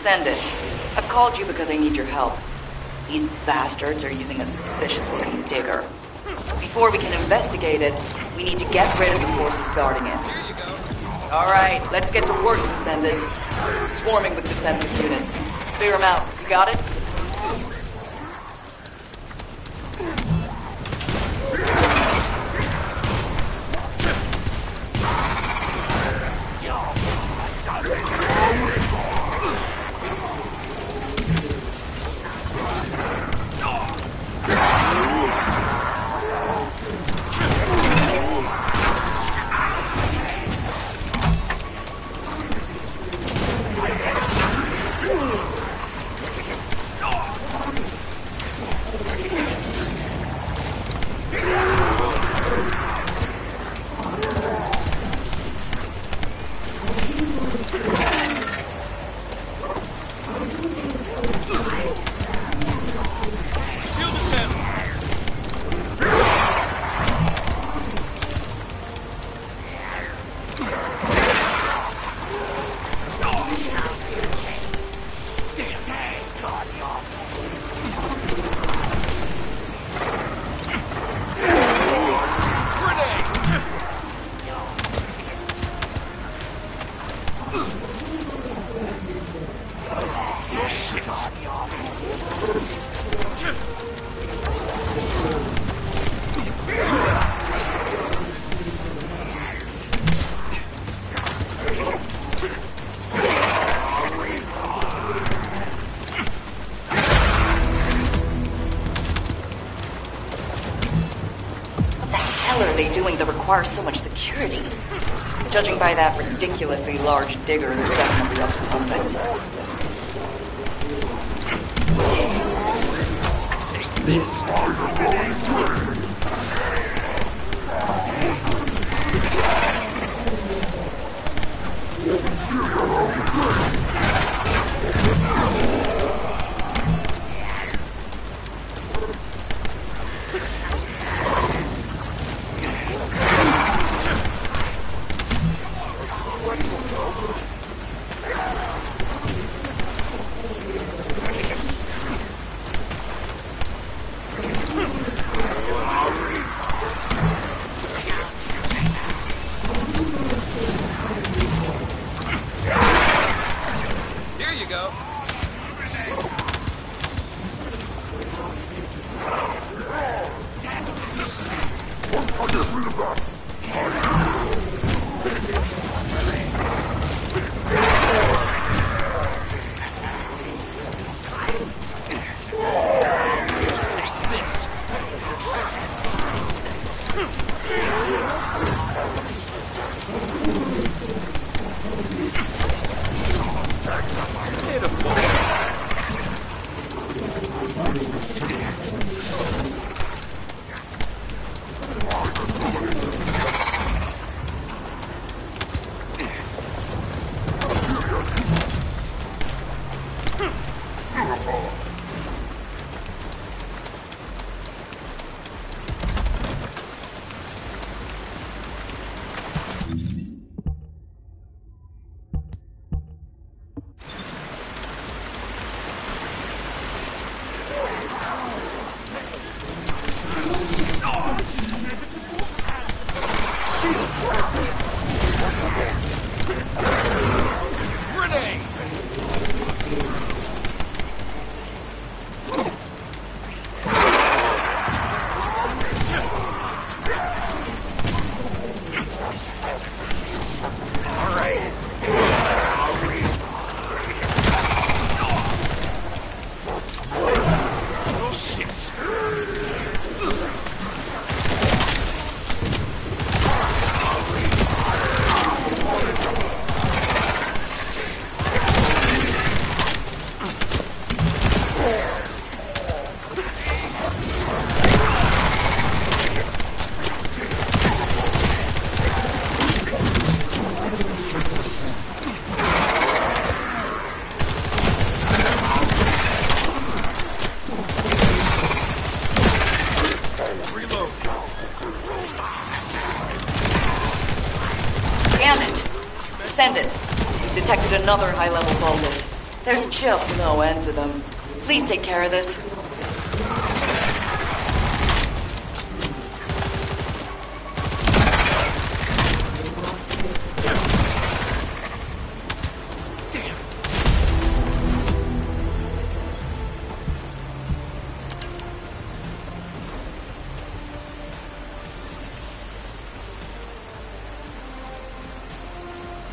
Descendant, I've called you because I need your help. These bastards are using a suspicious-looking digger. Before we can investigate it, we need to get rid of the forces guarding it. Here you go. All right, let's get to work, Descendant. It's swarming with defensive units. Clear them out. You got it? doing that requires so much security? Judging by that ridiculously large digger, they're definitely up to something. Take this. Descendant. We've detected another high-level vulgus. There's just no end to them. Please take care of this.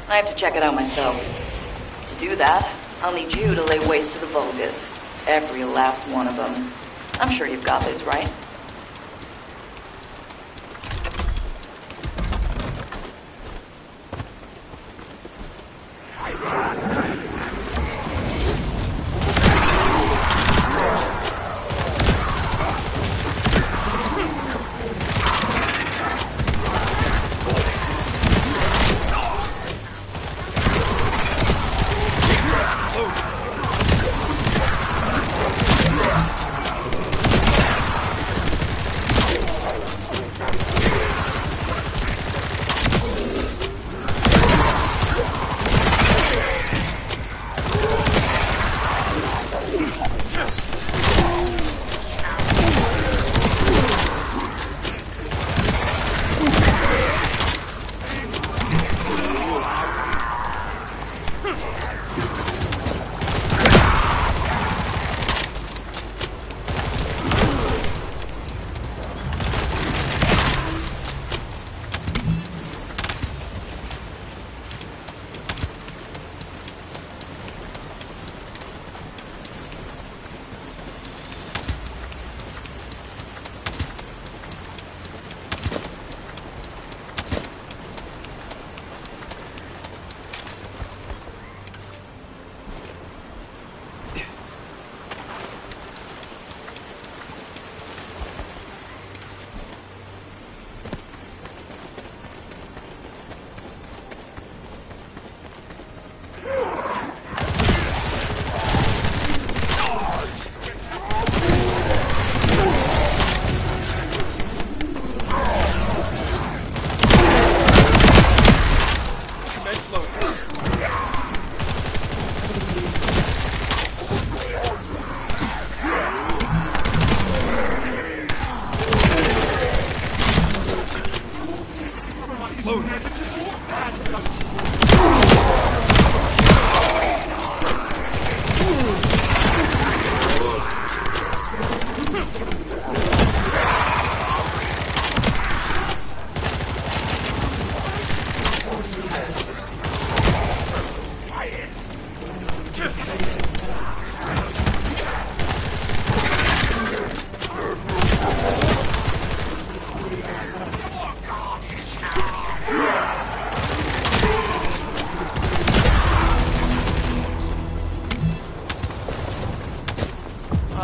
I have to check it out myself. To do that, I'll need you to lay waste to the vulgus. Every last one of them. I'm sure you've got this, right?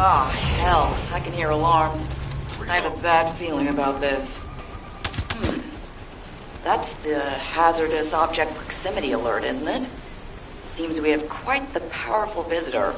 Ah, hell. I can hear alarms. I have a bad feeling about this. That's the hazardous object proximity alert, isn't it? Seems we have quite the powerful visitor.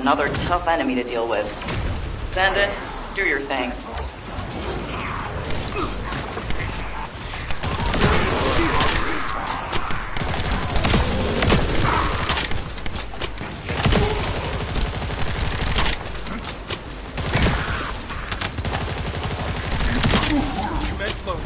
Another tough enemy to deal with. Descendant, do your thing. Commence loading.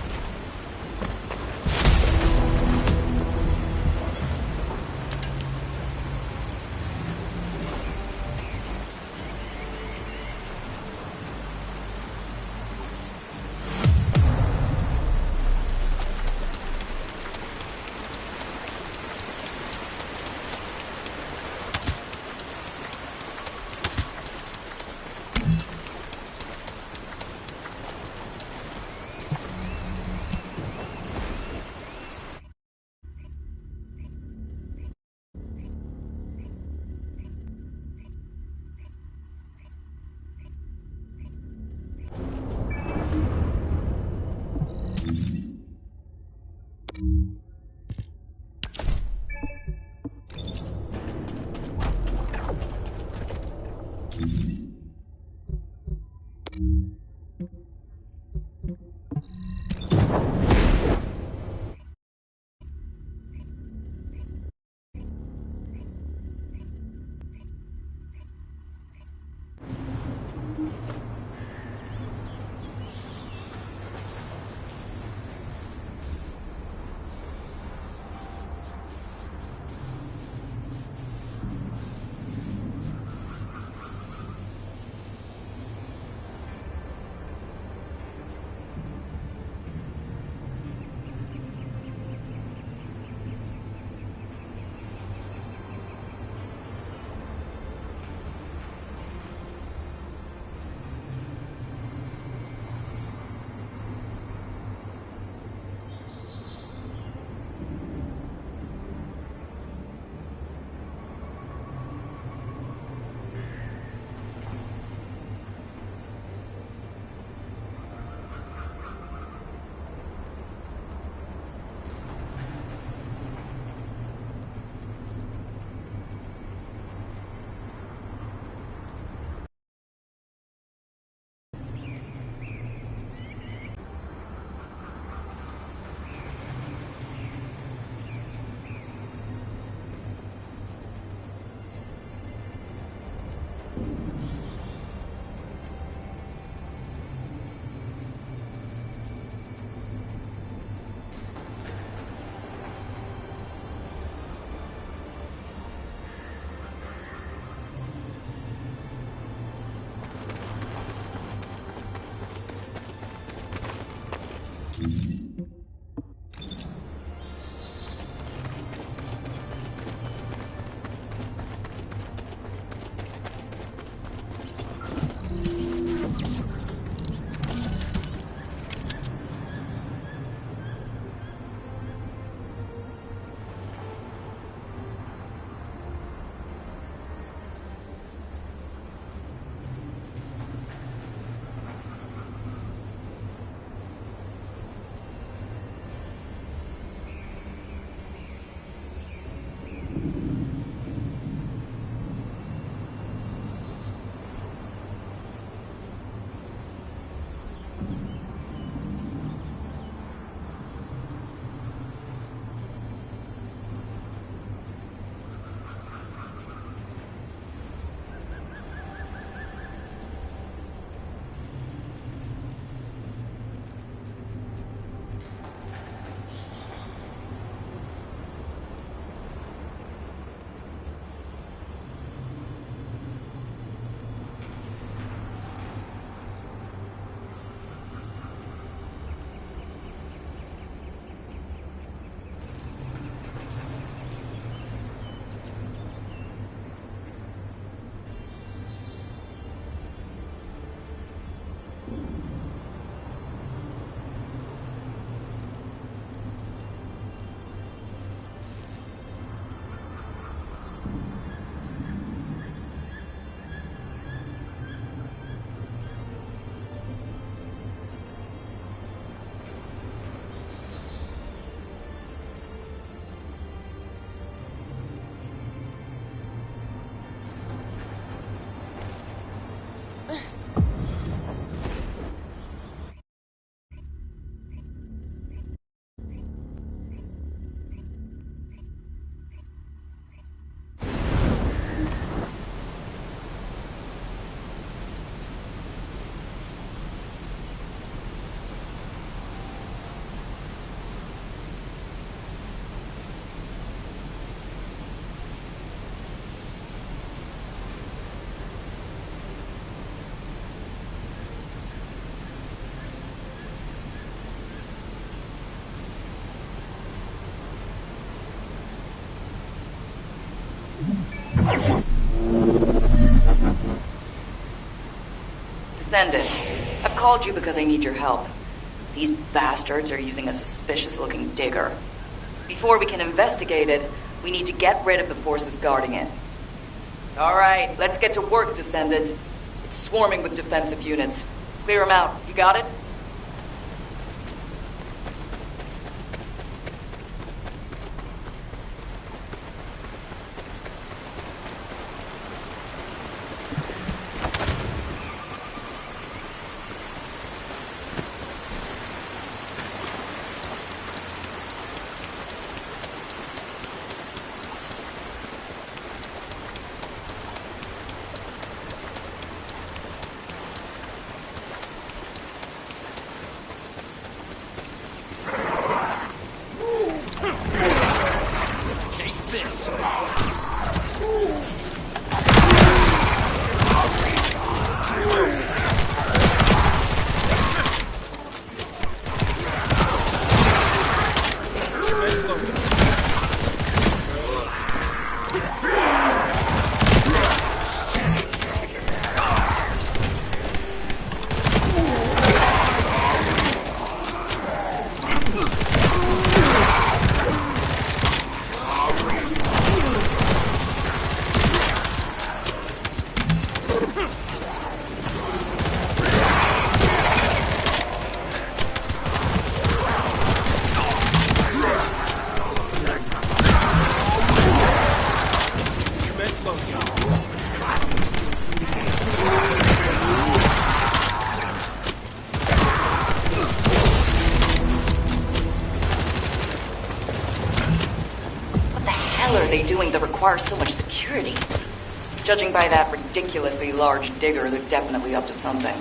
Descendant, I've called you because I need your help. These bastards are using a suspicious-looking digger. Before we can investigate it, we need to get rid of the forces guarding it. All right, let's get to work, Descendant. It's swarming with defensive units. Clear them out. You got it? That requires so much security. Judging by that ridiculously large digger, they're definitely up to something.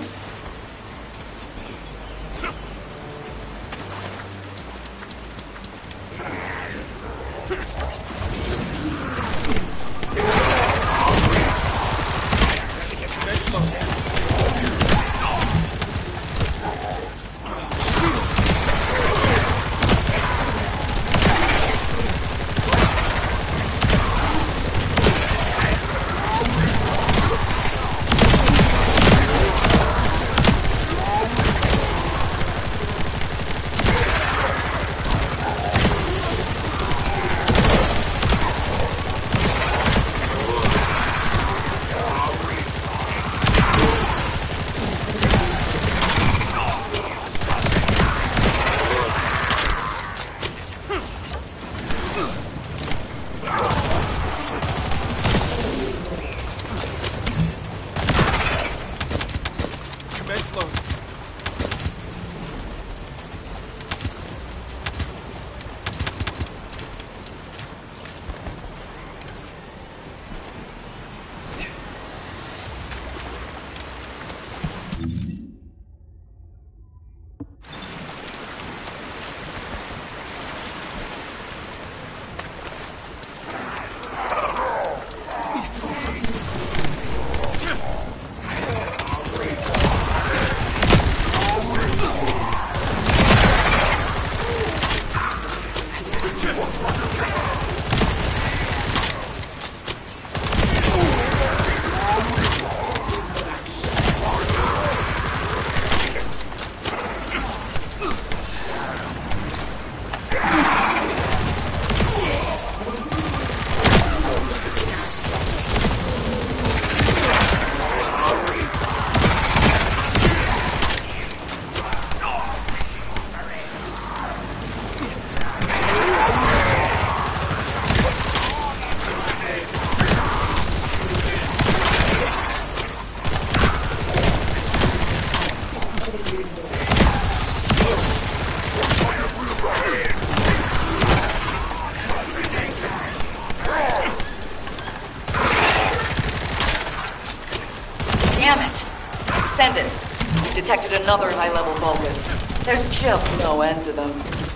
detected another high-level Vulgus. There's just no end to them.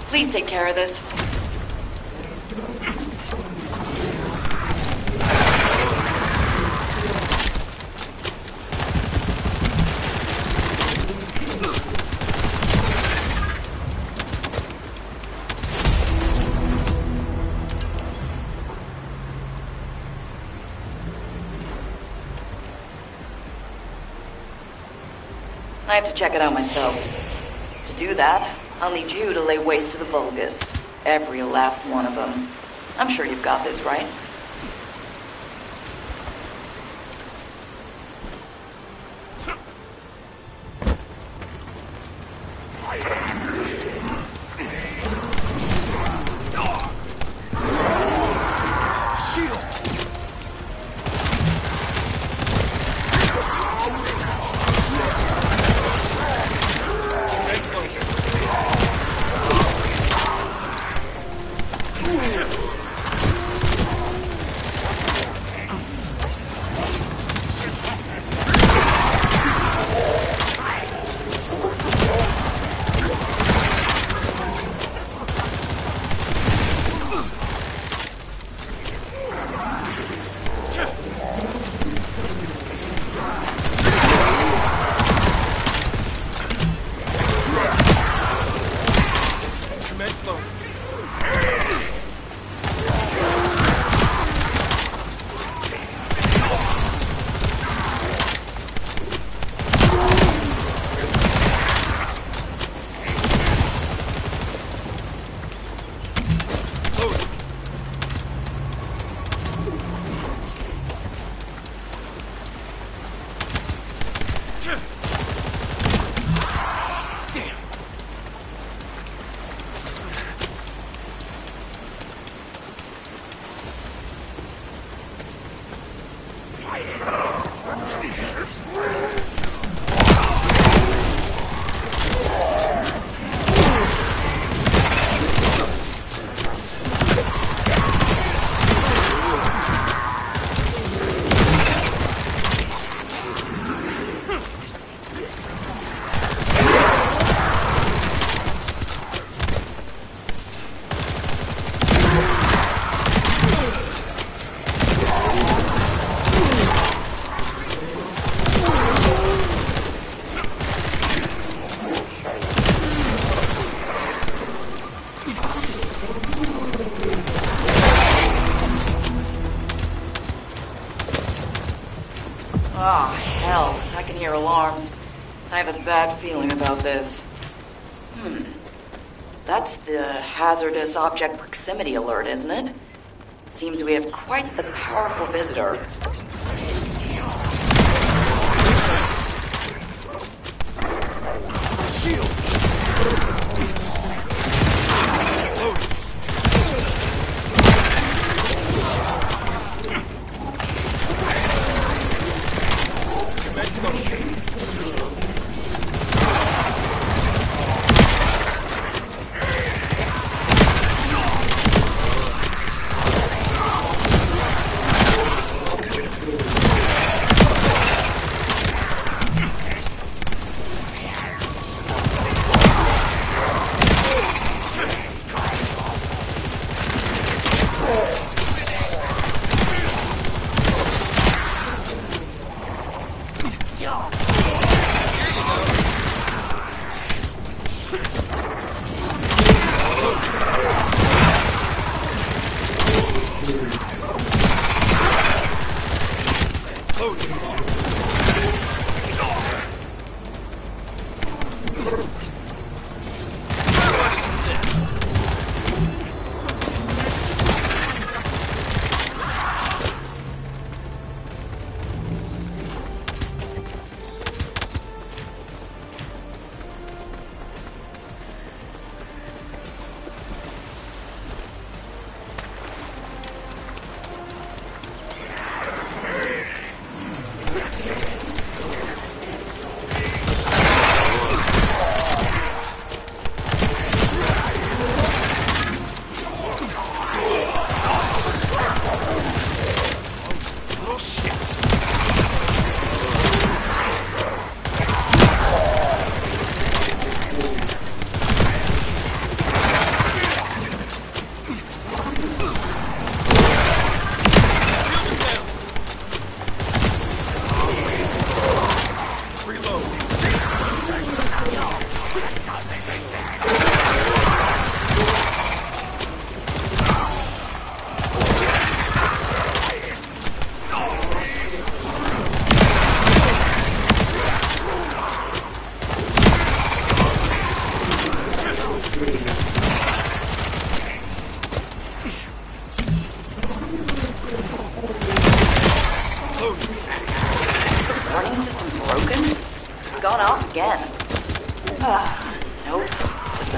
Please take care of this. I have to check it out myself. To do that, I'll need you to lay waste to the Vulgus. Every last one of them. I'm sure you've got this, right? Oh, hell. I can hear alarms. I have a bad feeling about this. That's the hazardous object proximity alert, isn't it? Seems we have quite the powerful visitor. Shield!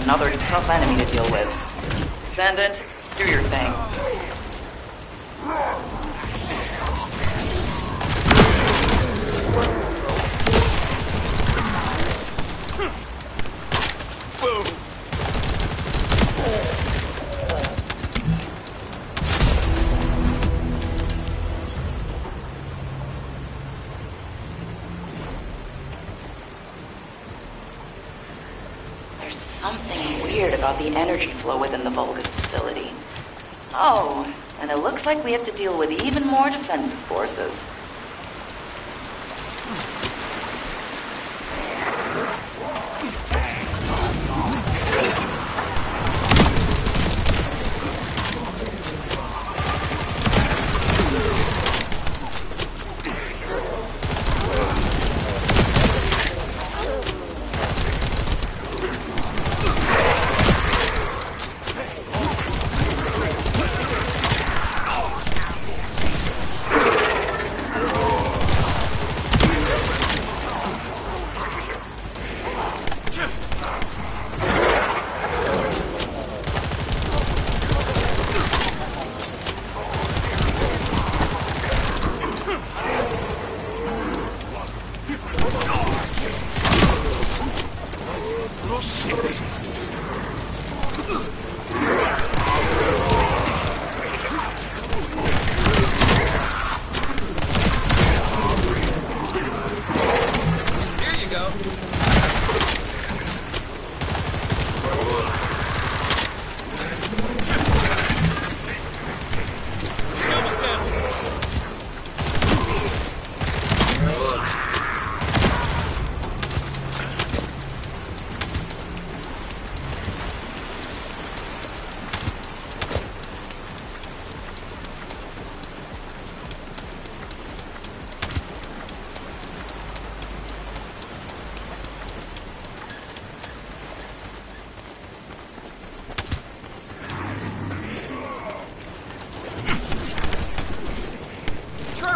Another tough enemy to deal with. Descendant, do your thing. Something weird about the energy flow within the Vulgus facility. Oh, and it looks like we have to deal with even more defensive forces.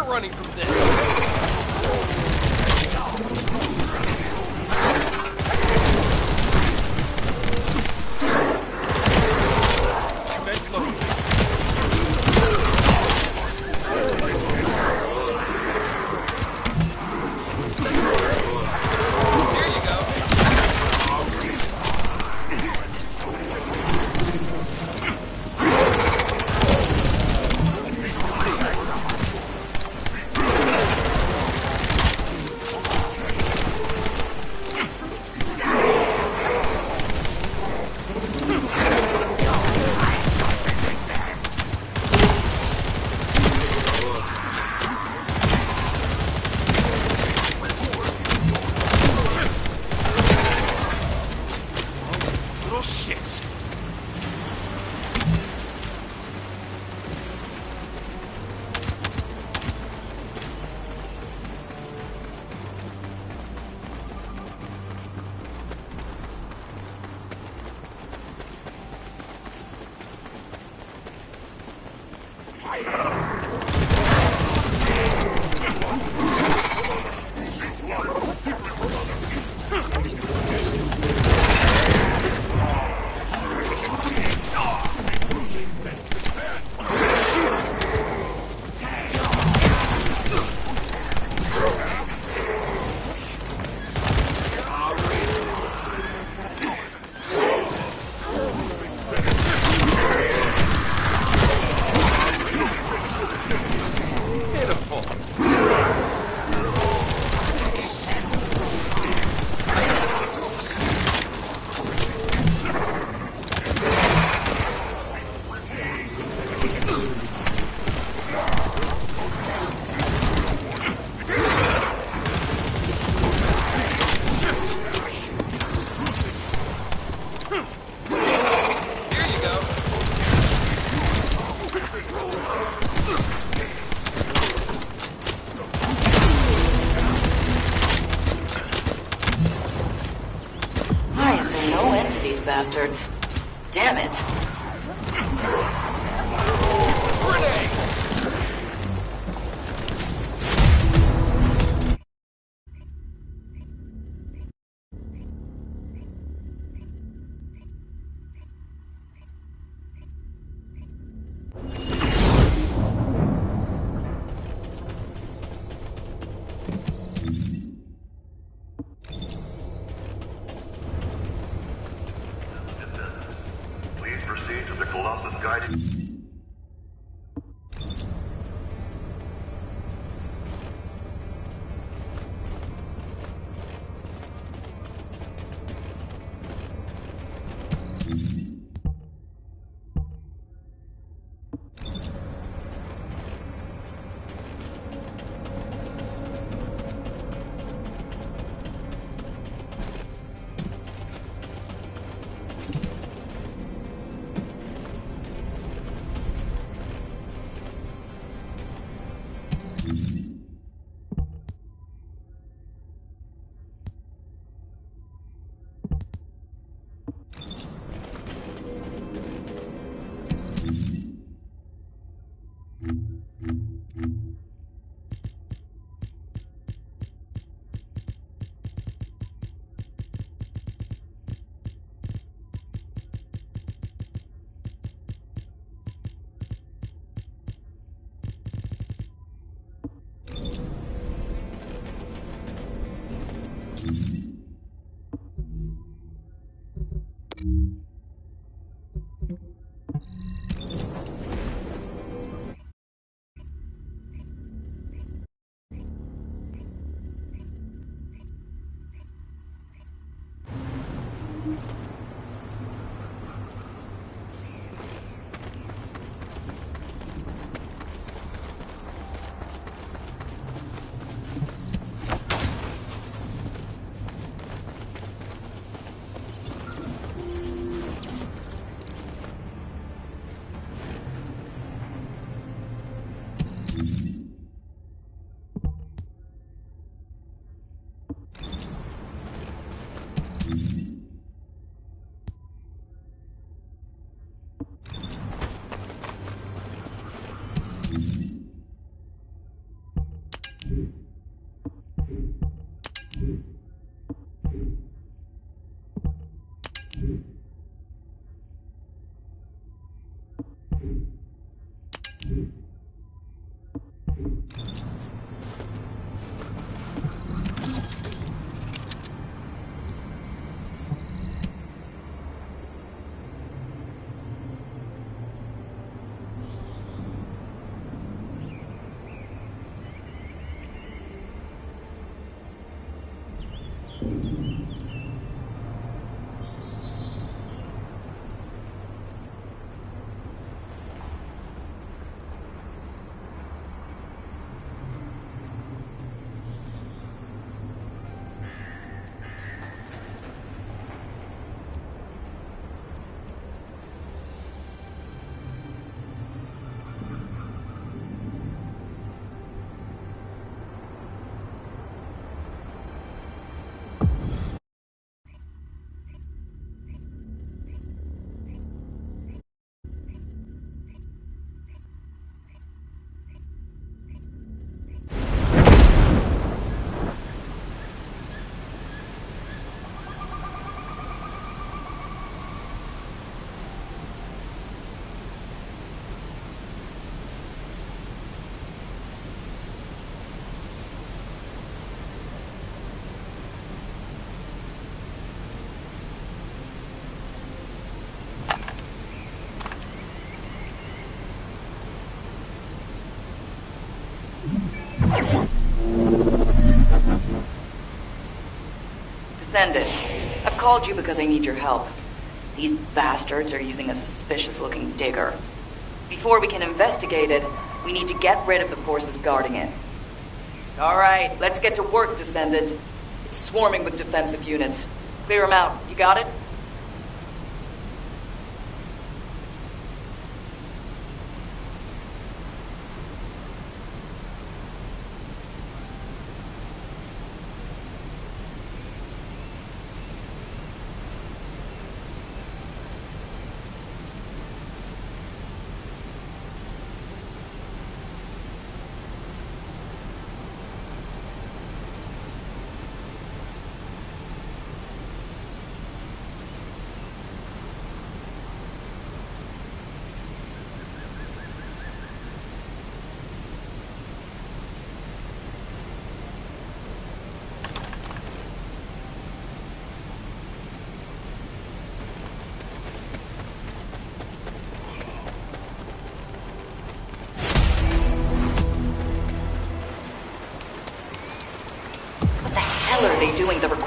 Running from this. Bastards. Damn it. of the Colossus guided... Descendant, I've called you because I need your help. These bastards are using a suspicious-looking digger. Before we can investigate it, we need to get rid of the forces guarding it. All right, let's get to work, Descendant. It's swarming with defensive units. Clear them out. You got it?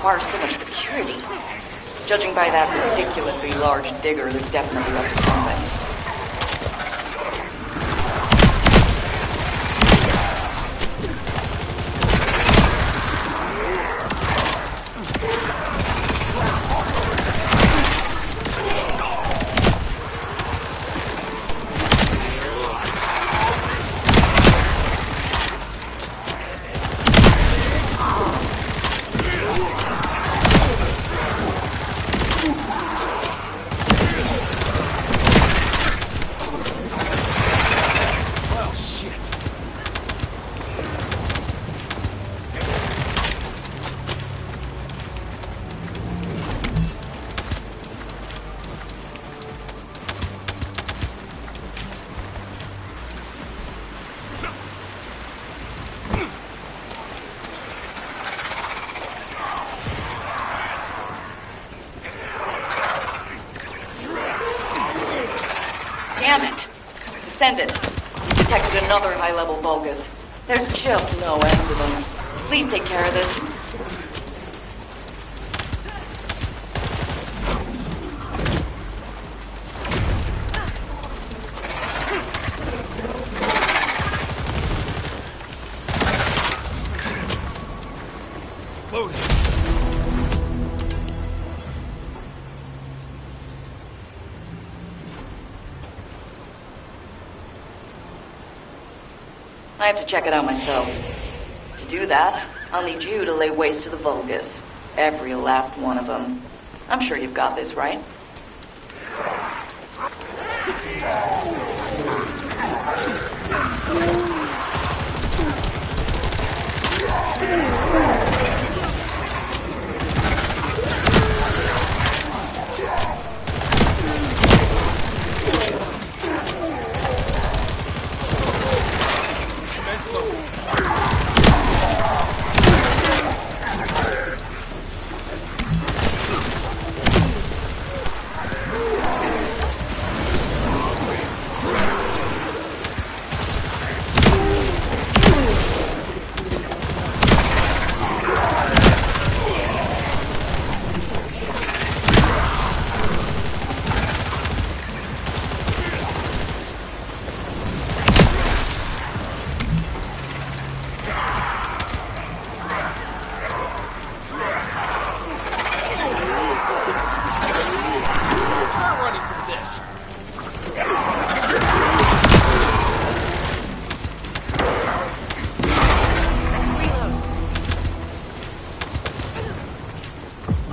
requires so much security. Judging by that ridiculously large digger, they're definitely up to something. Damn it! Descendant, you detected another high-level Vulgus. There's just no end to them. Please take care of this. Loaded. I have to check it out myself. To do that, I'll need you to lay waste to the Vulgus. Every last one of them. I'm sure you've got this, right?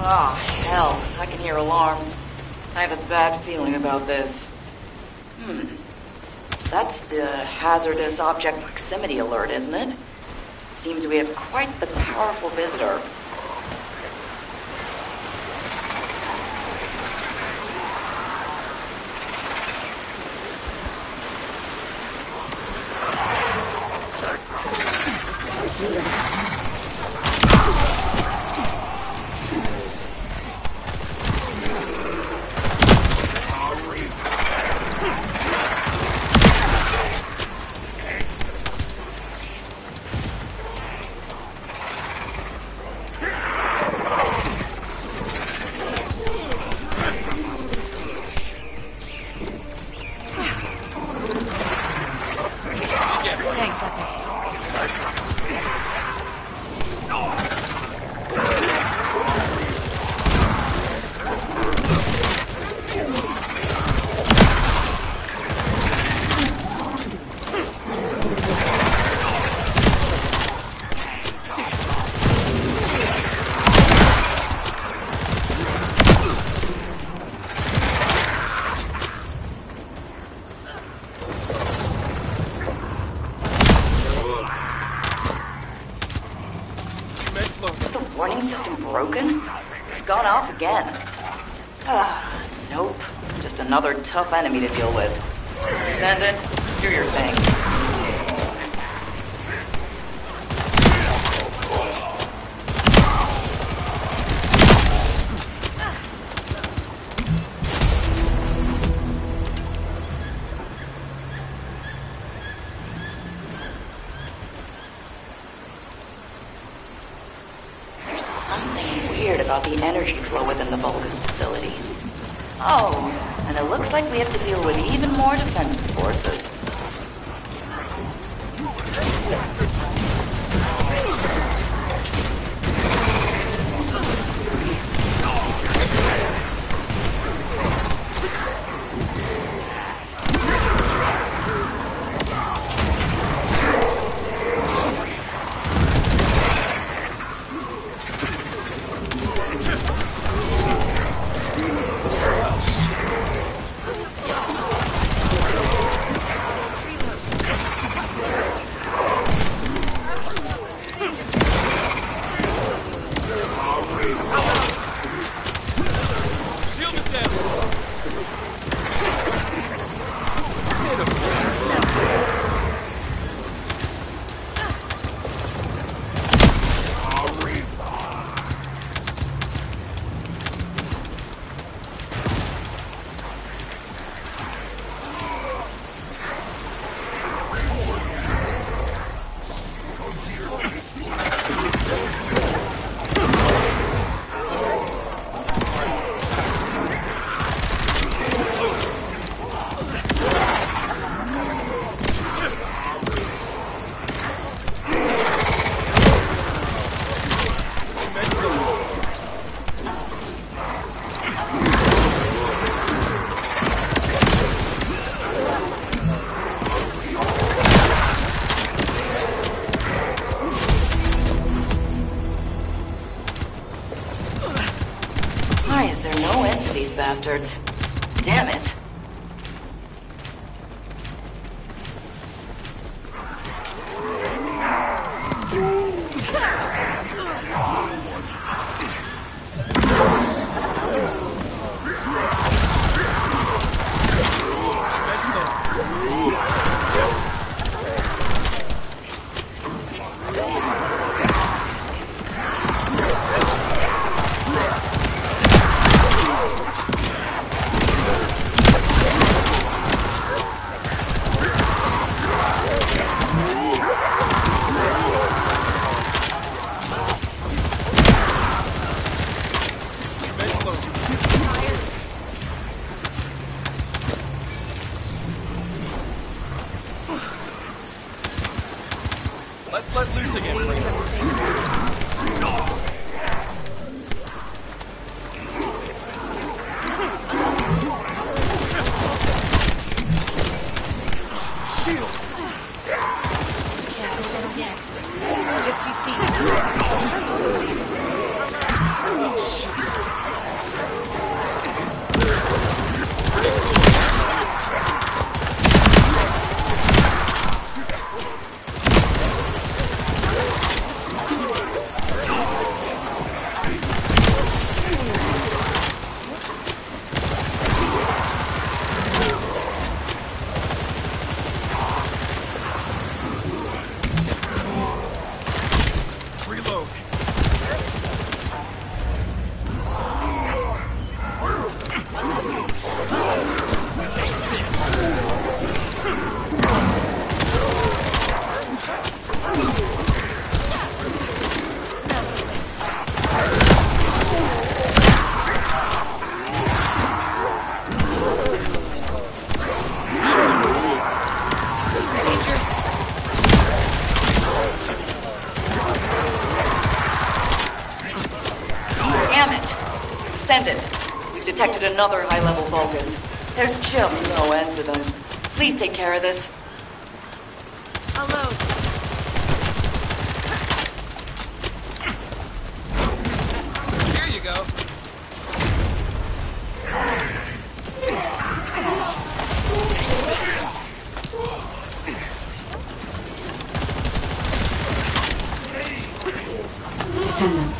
Oh, hell. I can hear alarms. I have a bad feeling about this. That's the hazardous object proximity alert, isn't it? Seems we have quite the powerful visitor. Is the warning system broken? It's gone off again. Nope. Just another tough enemy to deal with. Descendant, do your thing. about the energy flow within the Vulgus facility. Oh, and it looks like we have to deal with even more defensive forces. Why is there no end to these bastards? Damn it. Let's let loose again, please. Descendant, we've detected another high-level Vulgus. There's just no end to them. Please take care of this. Alone. Here you go. Descendant,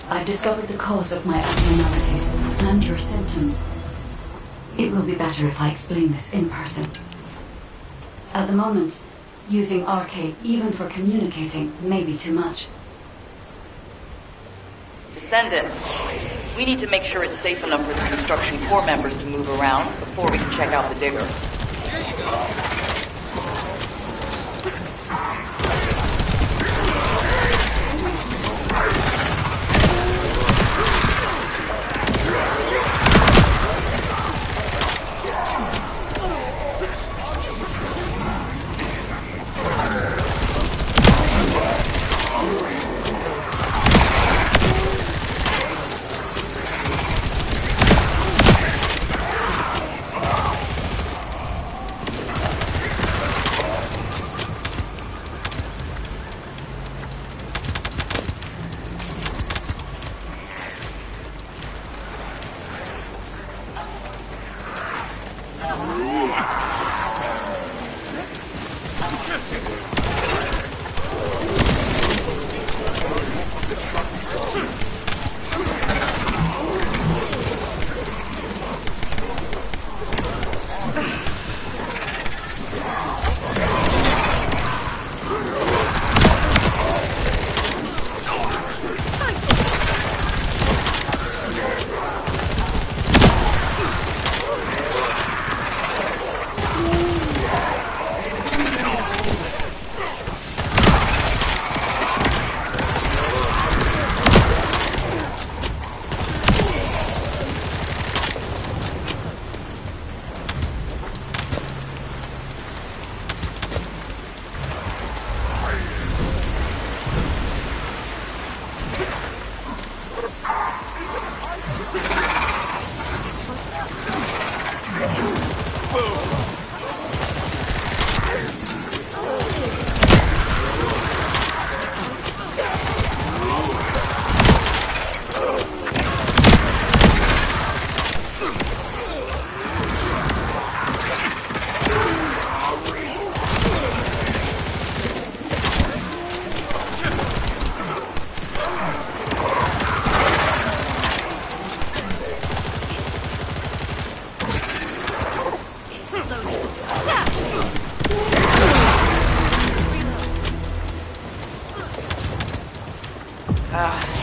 I've discovered the cause of my abnormalities and your symptoms. It will be better if I explain this in person. At the moment, using arcade even for communicating may be too much. Descendant, we need to make sure it's safe enough for the construction corps members to move around before we can check out the digger. Here you go.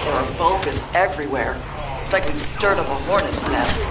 There are bulbous everywhere. It's like we've stirred up a hornet's nest.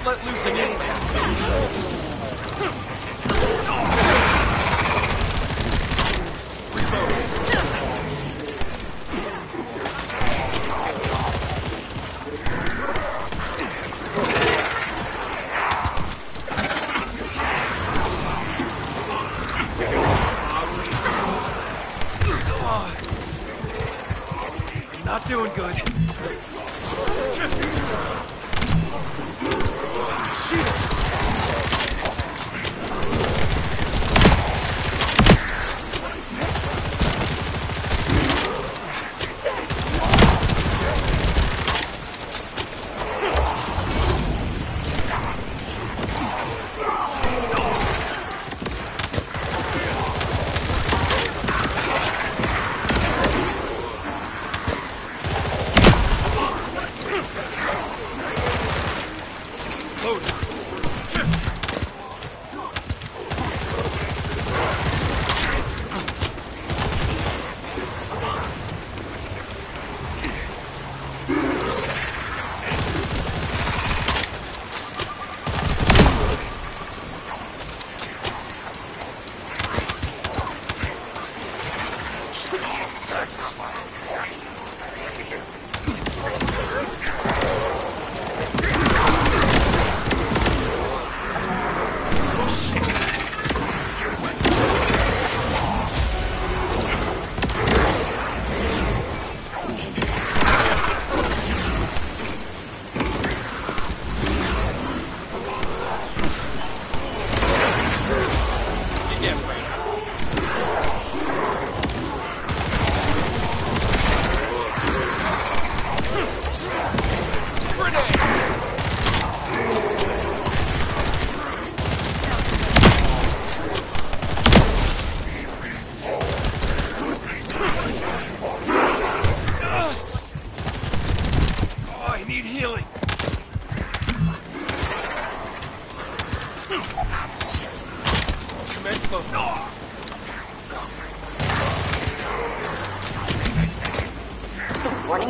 Let loose again. Not doing good. That's not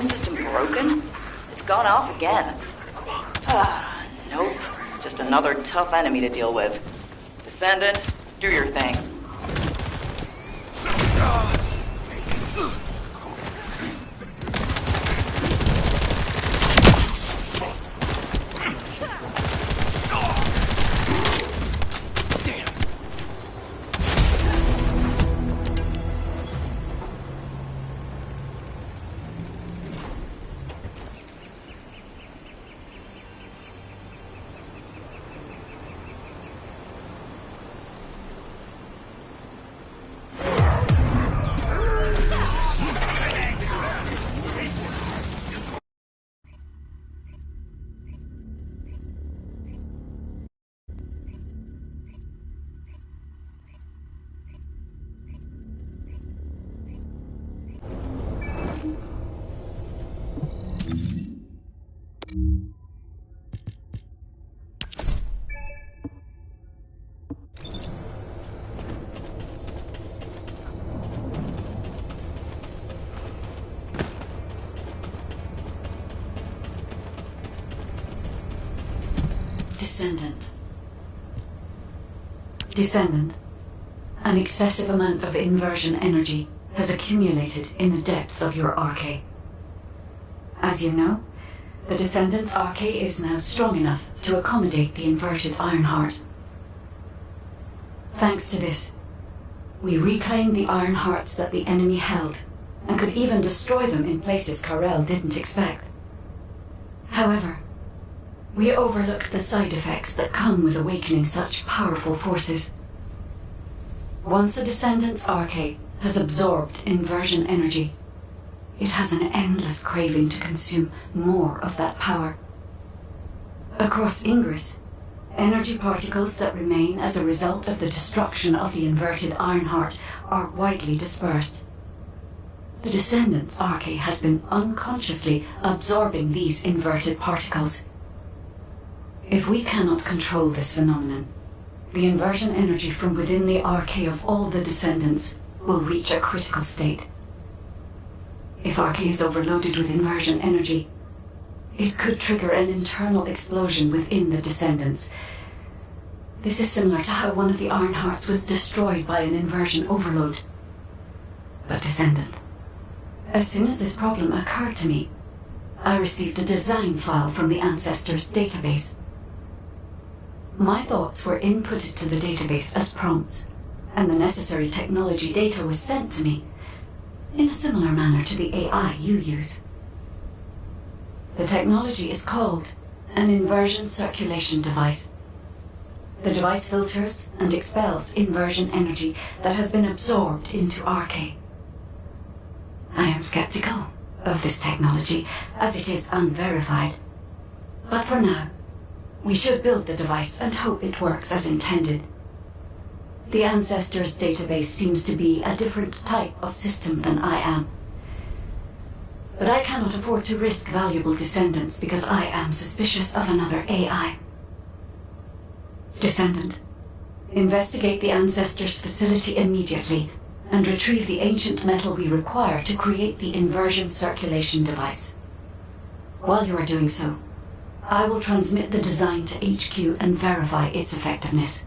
system broken? It's gone off again. Nope. Just another tough enemy to deal with. Descendant, do your thing. Descendant. An excessive amount of inversion energy has accumulated in the depths of your arche. As you know, the Descendant's arche is now strong enough to accommodate the inverted Ironheart. Thanks to this, we reclaimed the Ironhearts that the enemy held, and could even destroy them in places Karel didn't expect. However, we overlooked the side effects that come with awakening such powerful forces. Once a Descendant's arche has absorbed inversion energy, it has an endless craving to consume more of that power. Across Ingress, energy particles that remain as a result of the destruction of the inverted Ironheart are widely dispersed. The Descendant's arche has been unconsciously absorbing these inverted particles. If we cannot control this phenomenon, the inversion energy from within the arche of all the Descendants will reach a critical state. If arche is overloaded with inversion energy, it could trigger an internal explosion within the Descendants. This is similar to how one of the Ironhearts was destroyed by an inversion overload. But Descendant, as soon as this problem occurred to me, I received a design file from the Ancestors database. My thoughts were inputted to the database as prompts, and the necessary technology data was sent to me, in a similar manner to the AI you use. The technology is called an inversion circulation device. The device filters and expels inversion energy that has been absorbed into arche. I am skeptical of this technology, as it is unverified. But for now, we should build the device and hope it works as intended. The Ancestors database seems to be a different type of system than I am. But I cannot afford to risk valuable Descendants because I am suspicious of another AI. Descendant, investigate the Ancestors facility immediately and retrieve the ancient metal we require to create the inversion circulation device. While you are doing so, I will transmit the design to HQ and verify its effectiveness.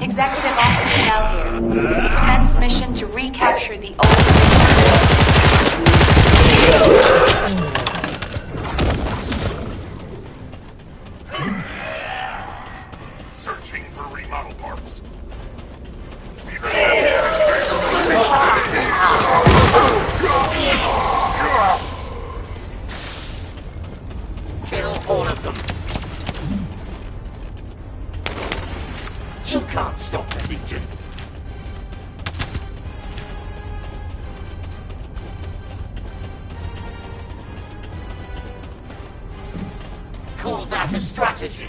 Executive Officer Bell here. Commence mission to recapture the old... Searching for remodel parts. Kill all of them. You can't stop the Legion. Call that a strategy?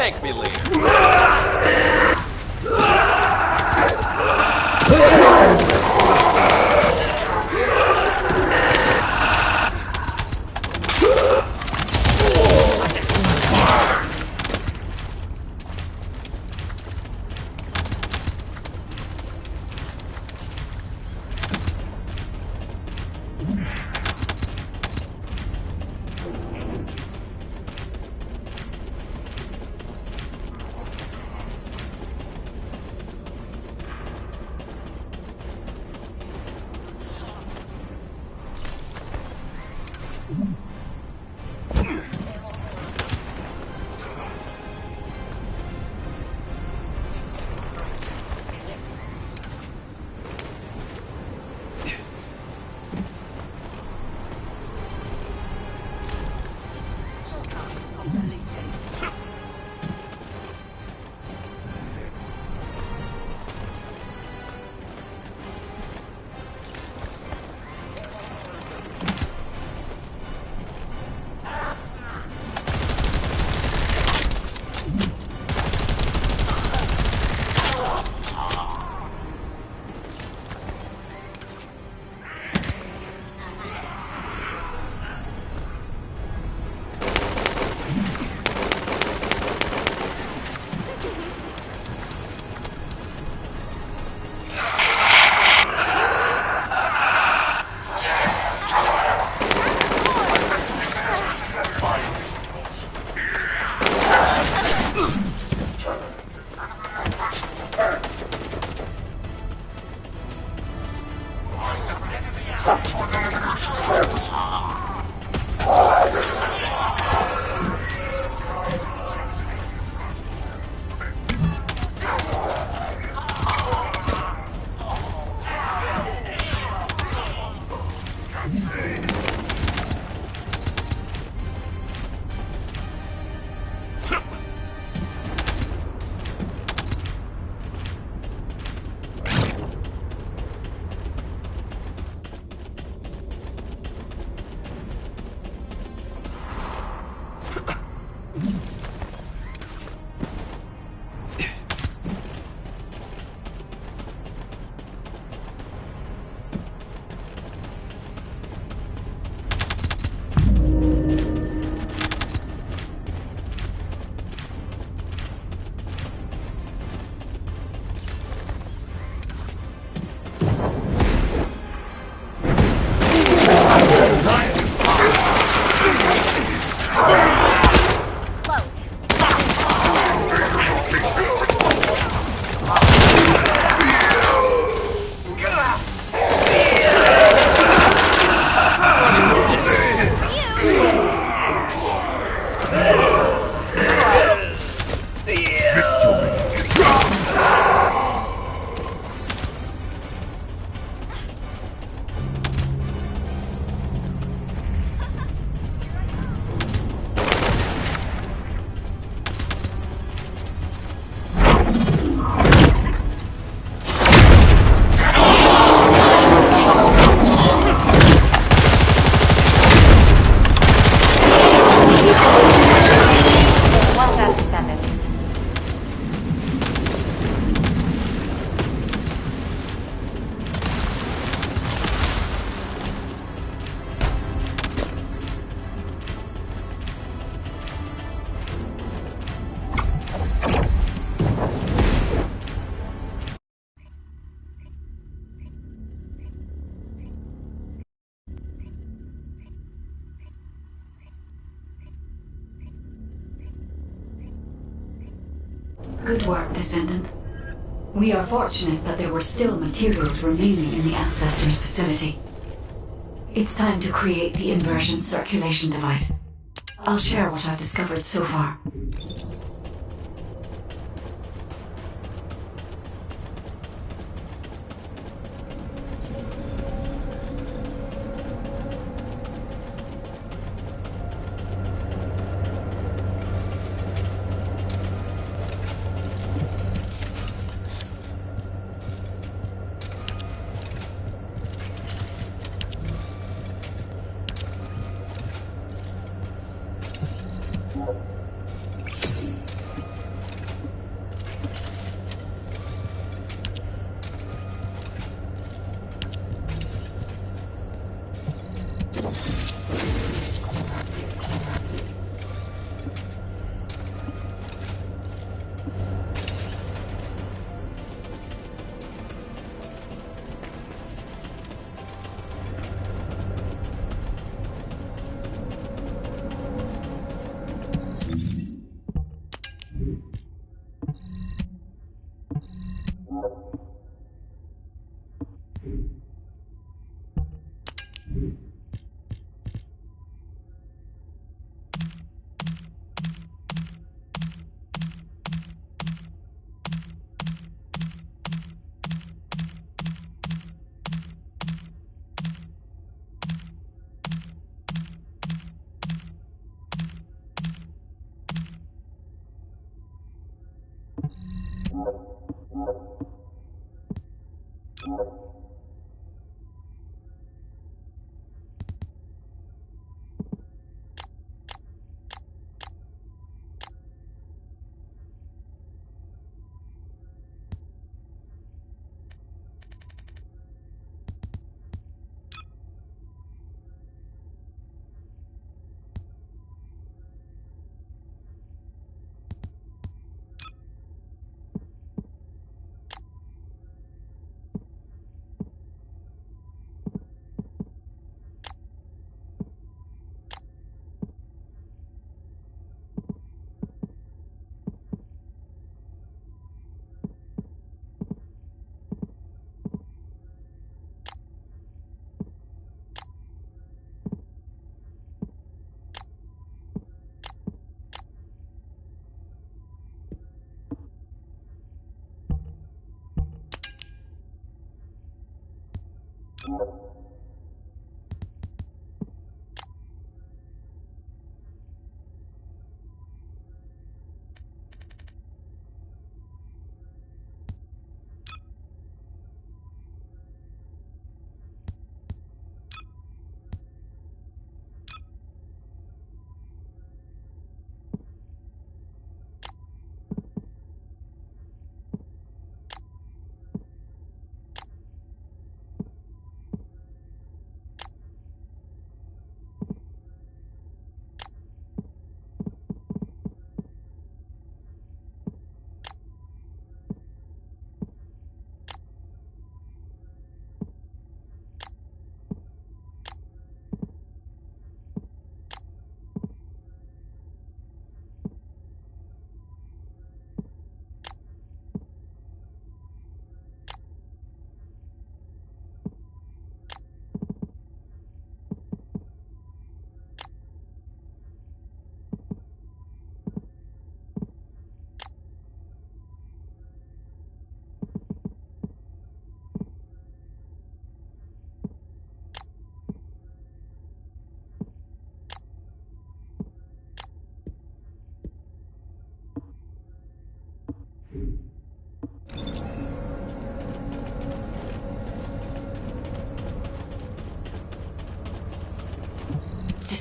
Thank me later. Good work, Descendant. We are fortunate that there were still materials remaining in the Ancestors' facility. It's time to create the inversion circulation device. I'll share what I've discovered so far.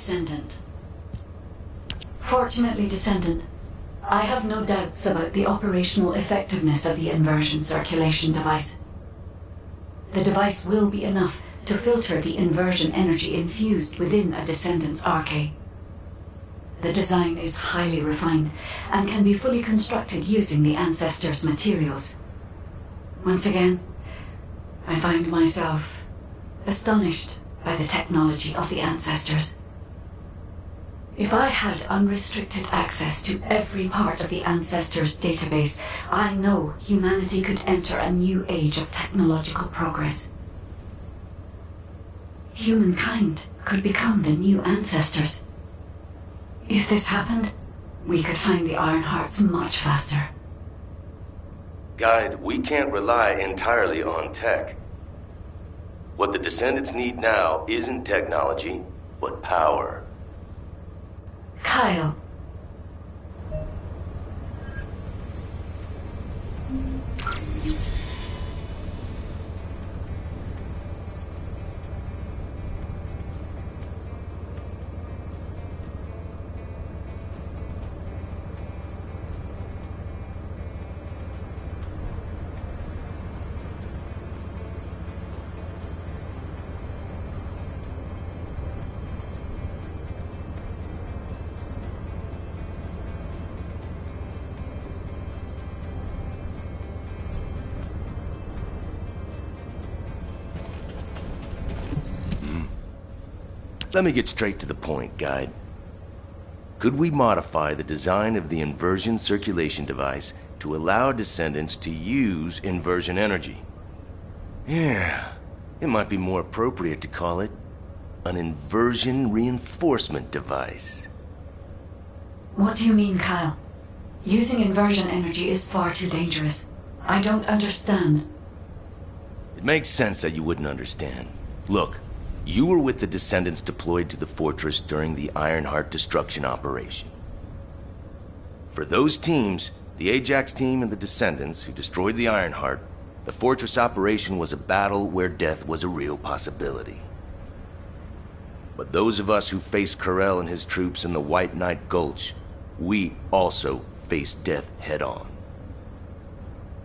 Descendant. Fortunately, Descendant, I have no doubts about the operational effectiveness of the inversion circulation device. The device will be enough to filter the inversion energy infused within a Descendant's arcade. The design is highly refined and can be fully constructed using the Ancestors' materials. Once again, I find myself astonished by the technology of the Ancestors. If I had unrestricted access to every part of the Ancestors' database, I know humanity could enter a new age of technological progress. Humankind could become the new Ancestors. If this happened, we could find the Iron Hearts much faster. Guide, we can't rely entirely on tech. What the Descendants need now isn't technology, but power. Kyle. Let me get straight to the point, Guide. Could we modify the design of the inversion circulation device to allow Descendants to use inversion energy? Yeah, it might be more appropriate to call it an inversion reinforcement device. What do you mean, Kyle? Using inversion energy is far too dangerous. I don't understand. It makes sense that you wouldn't understand. Look, you were with the Descendants deployed to the fortress during the Ironheart destruction operation. For those teams, The Ajax team and the Descendants who destroyed the Ironheart, the Fortress operation was a battle where death was a real possibility. But those of us who faced Corell and his troops in the White Knight Gulch, we also faced death head-on.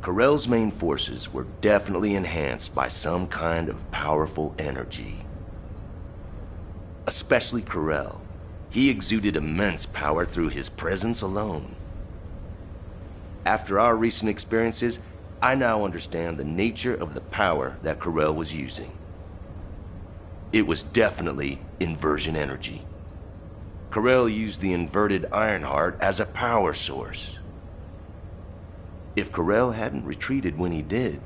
Corell's main forces were definitely enhanced by some kind of powerful energy. Especially Corell. He exuded immense power through his presence alone. After our recent experiences, I now understand the nature of the power that Corell was using. It was definitely inversion energy. Corell used the inverted Ironheart as a power source. If Corell hadn't retreated when he did,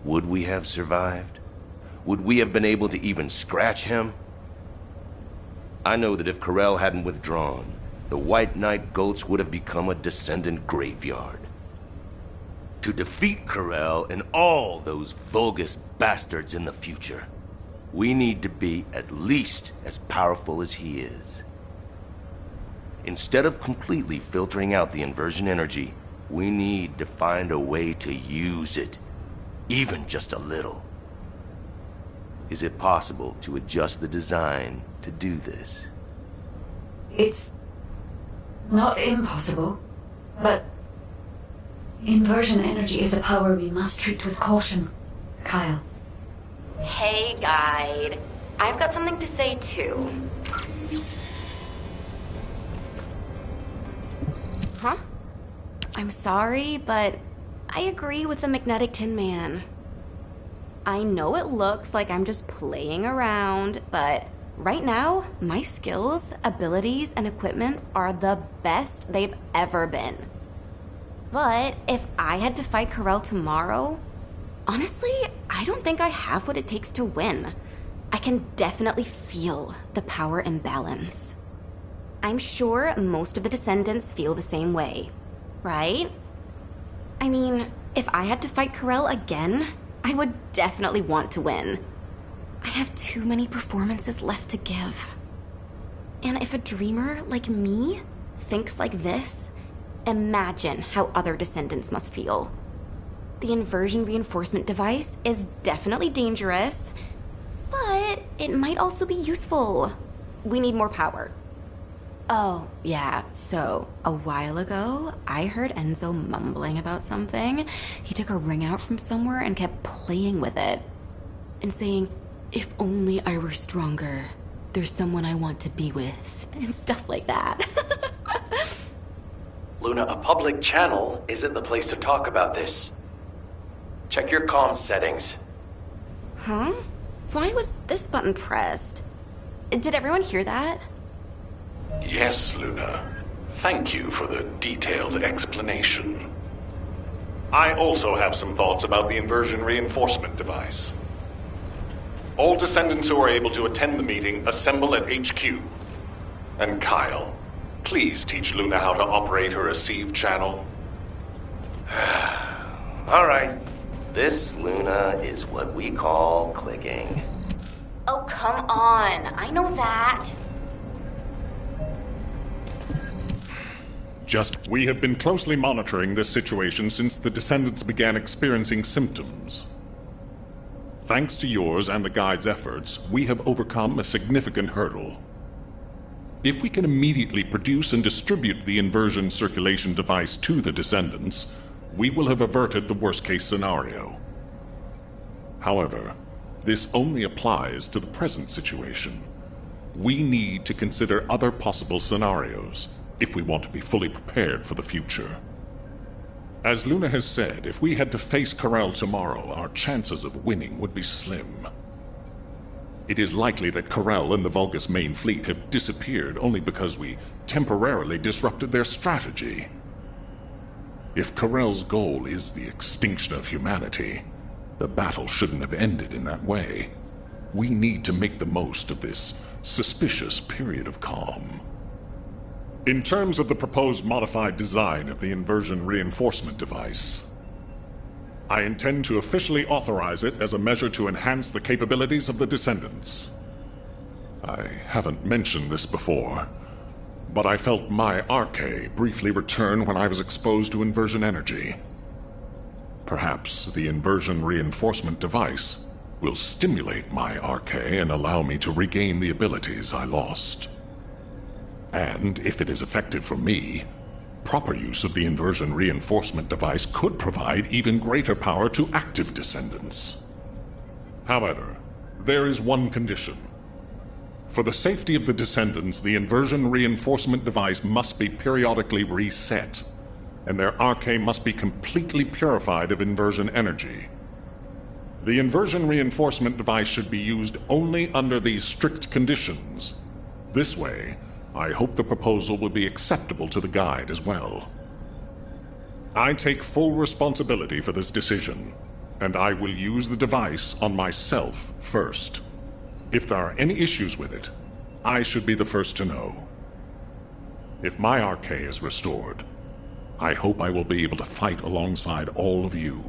would we have survived? Would we have been able to even scratch him? I know that if Corell hadn't withdrawn, the White Knight Gulch would have become a Descendant graveyard. To defeat Corell and all those Vulgus bastards in the future, we need to be at least as powerful as he is. Instead of completely filtering out the inversion energy, we need to find a way to use it, even just a little. Is it possible to adjust the design to do this? It's not impossible, but inversion energy is a power we must treat with caution, Kyle. Hey, guide. I've got something to say, too. Huh? I'm sorry, but I agree with the Magnetic Tin Man. I know it looks like I'm just playing around, but right now, my skills, abilities, and equipment are the best they've ever been. But if I had to fight Corell tomorrow, honestly, I don't think I have what it takes to win. I can definitely feel the power imbalance. I'm sure most of the Descendants feel the same way, right? I mean, if I had to fight Corell again, I would definitely want to win. I have too many performances left to give. And if a dreamer like me thinks like this, imagine how other Descendants must feel. The inversion reinforcement device is definitely dangerous, but it might also be useful. We need more power. Oh, yeah, so a while ago, I heard Enzo mumbling about something. He took a ring out from somewhere and kept playing with it. And saying, if only I were stronger, there's someone I want to be with, and stuff like that. Luna, a public channel isn't the place to talk about this. Check your comms settings. Huh? Why was this button pressed? Did everyone hear that? Yes, Luna. Thank you for the detailed explanation. I also have some thoughts about the inversion reinforcement device. All Descendants who are able to attend the meeting assemble at HQ. And Kyle, please teach Luna how to operate her receive channel. All right. This, Luna, is what we call clicking. Oh, come on. I know that. We have been closely monitoring this situation since the Descendants began experiencing symptoms. Thanks to yours and the Guide's efforts, we have overcome a significant hurdle. If we can immediately produce and distribute the inversion circulation device to the Descendants, we will have averted the worst-case scenario. However, this only applies to the present situation. We need to consider other possible scenarios if we want to be fully prepared for the future. As Luna has said, if we had to face Corell tomorrow, our chances of winning would be slim. It is likely that Corell and the Vulgus main fleet have disappeared only because we temporarily disrupted their strategy. If Corell's goal is the extinction of humanity, the battle shouldn't have ended in that way. We need to make the most of this suspicious period of calm. In terms of the proposed modified design of the inversion reinforcement device, I intend to officially authorize it as a measure to enhance the capabilities of the Descendants. I haven't mentioned this before, but I felt my RK briefly return when I was exposed to inversion energy. Perhaps the inversion reinforcement device will stimulate my RK and allow me to regain the abilities I lost. And if it is effective for me, proper use of the inversion reinforcement device could provide even greater power to active descendants. However, there is one condition. For the safety of the descendants, the inversion reinforcement device must be periodically reset, and their RK must be completely purified of inversion energy. The inversion reinforcement device should be used only under these strict conditions. This way, I hope the proposal will be acceptable to the guide as well. I take full responsibility for this decision, and I will use the device on myself first. If there are any issues with it, I should be the first to know. If my RK is restored, I hope I will be able to fight alongside all of you.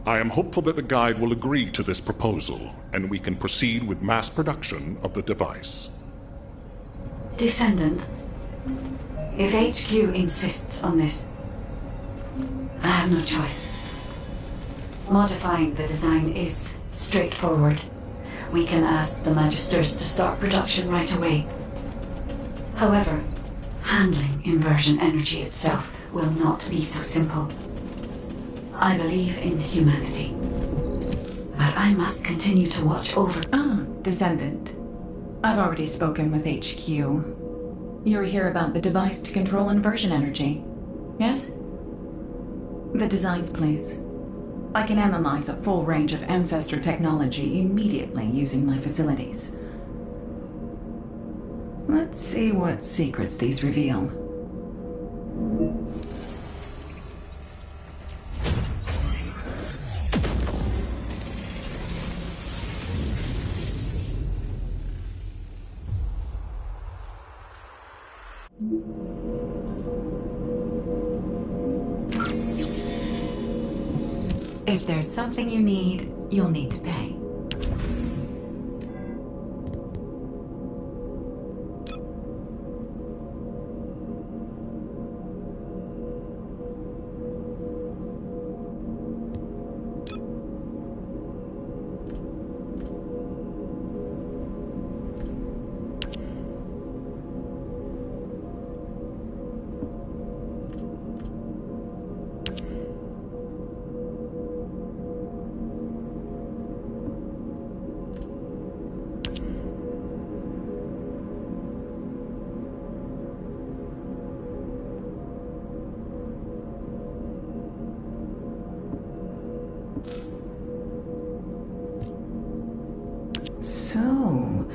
I am hopeful that the guide will agree to this proposal, and we can proceed with mass production of the device. Descendant, if HQ insists on this, I have no choice. Modifying the design is straightforward. We can ask the Magisters to start production right away. However, handling inversion energy itself will not be so simple. I believe in humanity, but I must continue to watch over... Descendant. I've already spoken with HQ. You're here about the device to control inversion energy, yes? The designs, please. I can analyze a full range of Ancestor technology immediately using my facilities. Let's see what secrets these reveal. If there's something you need, you'll need to pay. So,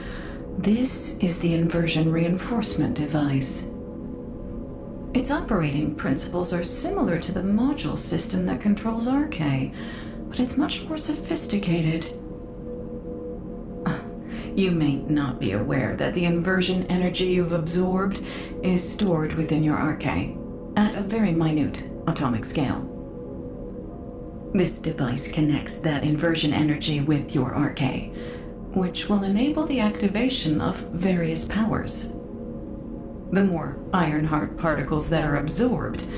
this is the inversion reinforcement device. Its operating principles are similar to the module system that controls RK, but it's much more sophisticated. You may not be aware that the inversion energy you've absorbed is stored within your RK, at a very minute atomic scale. This device connects that inversion energy with your RK, which will enable the activation of various powers. The more Ironheart particles that are absorbed,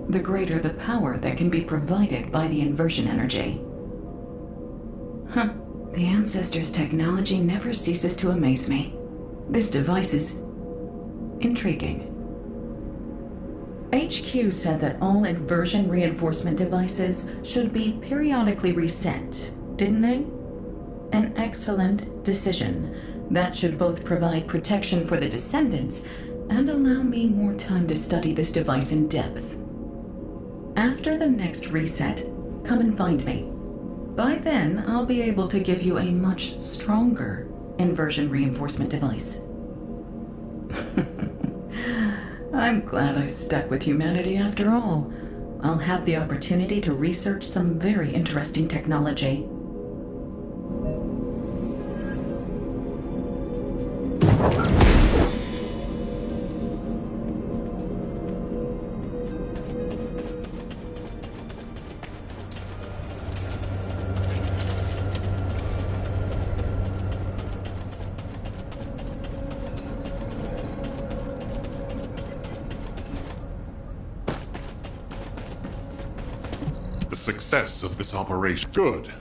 the greater the power that can be provided by the inversion energy. The Ancestors' technology never ceases to amaze me. This device is intriguing. HQ said that all inversion reinforcement devices should be periodically reset, didn't they? An excellent decision. That should both provide protection for the Descendants and allow me more time to study this device in depth. After the next reset, come and find me. By then, I'll be able to give you a much stronger inversion reinforcement device. I'm glad I stuck with humanity after all. I'll have the opportunity to research some very interesting technology. success of this operation. Good.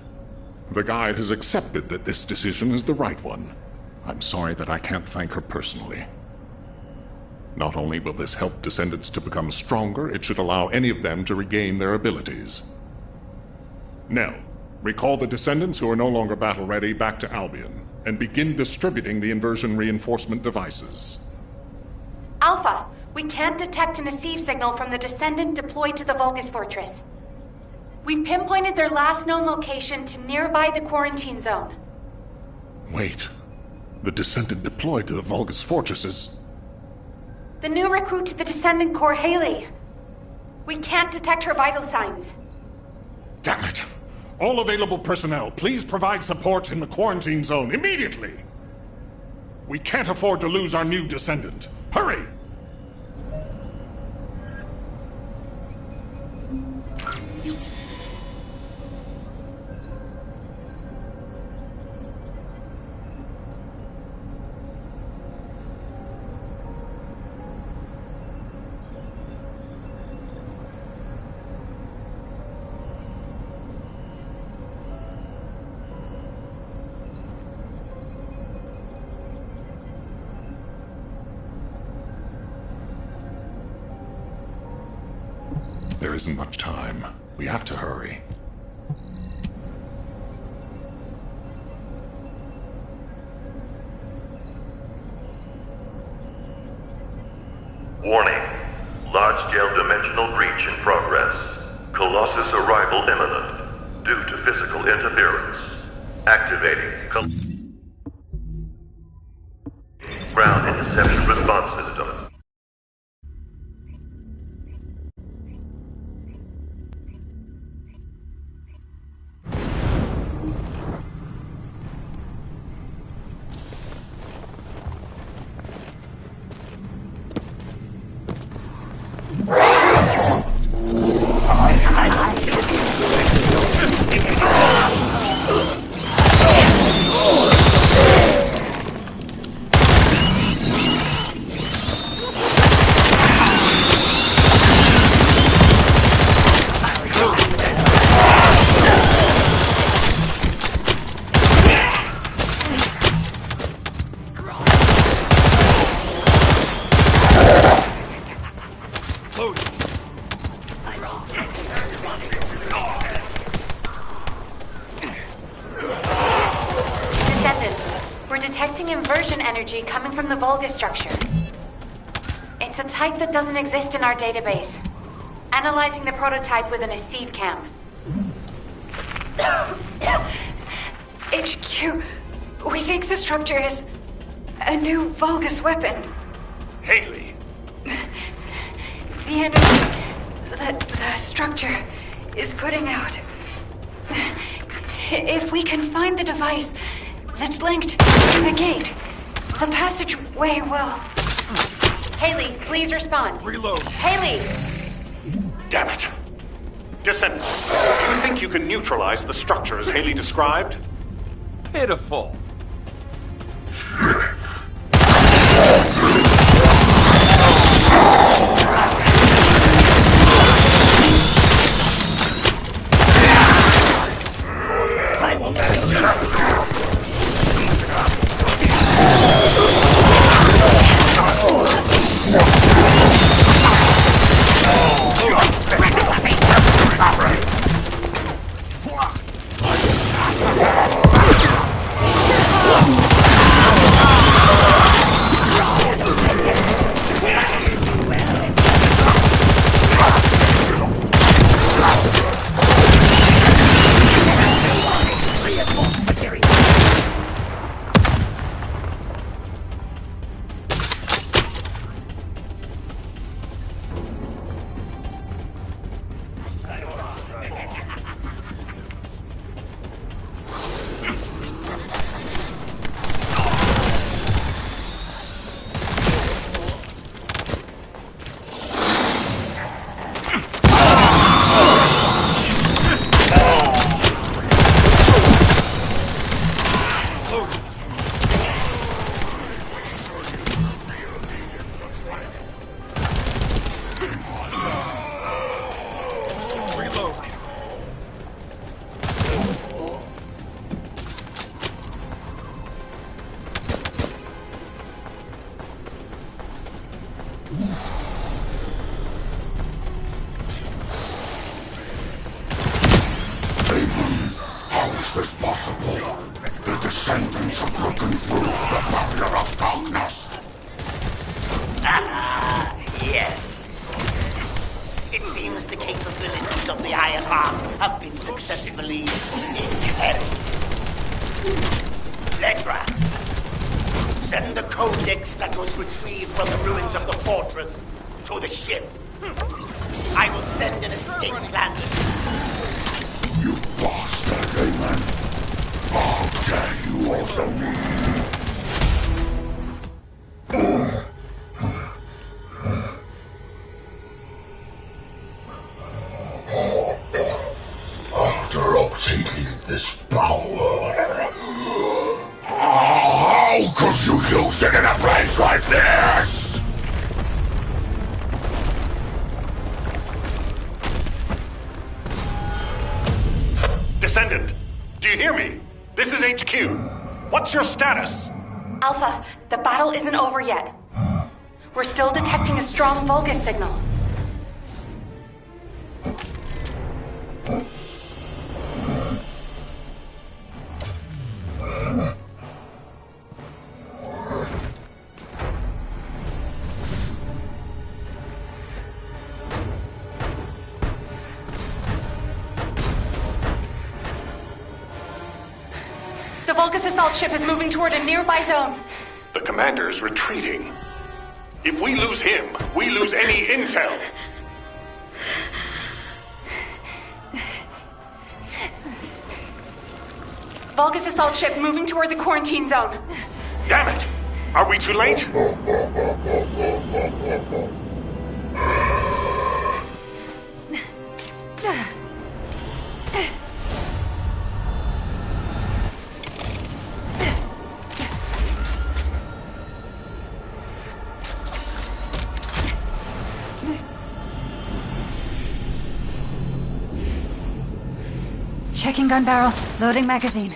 The guide has accepted that this decision is the right one. I'm sorry that I can't thank her personally. Not only will this help descendants to become stronger, it should allow any of them to regain their abilities. Now, recall the descendants who are no longer battle-ready back to Albion, and begin distributing the inversion reinforcement devices. Alpha, we can't detect an receive signal from the descendant deployed to the Vulgus Fortress. We've pinpointed their last known location to nearby the quarantine zone. Wait. The descendant deployed to the Vulgus Fortress is... The new recruit to the Descendant Corps, Haley. We can't detect her vital signs. Damn it! All available personnel, please provide support in the quarantine zone immediately! We can't afford to lose our new descendant. Hurry! There isn't much time. We have to hurry. Warning. Large-scale dimensional breach in progress. Colossus arrival imminent. Due to physical interference. Activating ground interception response system. Coming from the Vulgus structure. It's a type that doesn't exist in our database. Analyzing the prototype with an receive cam. HQ, we think the structure is a new Vulgus weapon. Haley! The energy that the structure is putting out. If we can find the device that's linked to the gate, the passageway will... Haley, please respond. Reload. Haley! Damn it! Descendant, do you think you can neutralize the structure as Haley described? Pitiful. this possible? The descendants have broken through the barrier of darkness. Yes. It seems the capabilities of the IFR have been successfully inherited. Ledras, send the codex that was retrieved from the ruins of the fortress to the ship. I will send an escape plan. You bastard, Amen. How dare you also me? After obtaining this power, how could you use it in a place like this? Descendant, do you hear me? This is HQ. What's your status? Alpha, the battle isn't over yet. We're still detecting a strong Vulgus signal. The Vulgus assault ship is moving toward a nearby zone. The commander's retreating. If we lose him, we lose any intel. Vulgus assault ship moving toward the quarantine zone. Damn it! Are we too late? Checking gun barrel. Loading magazine.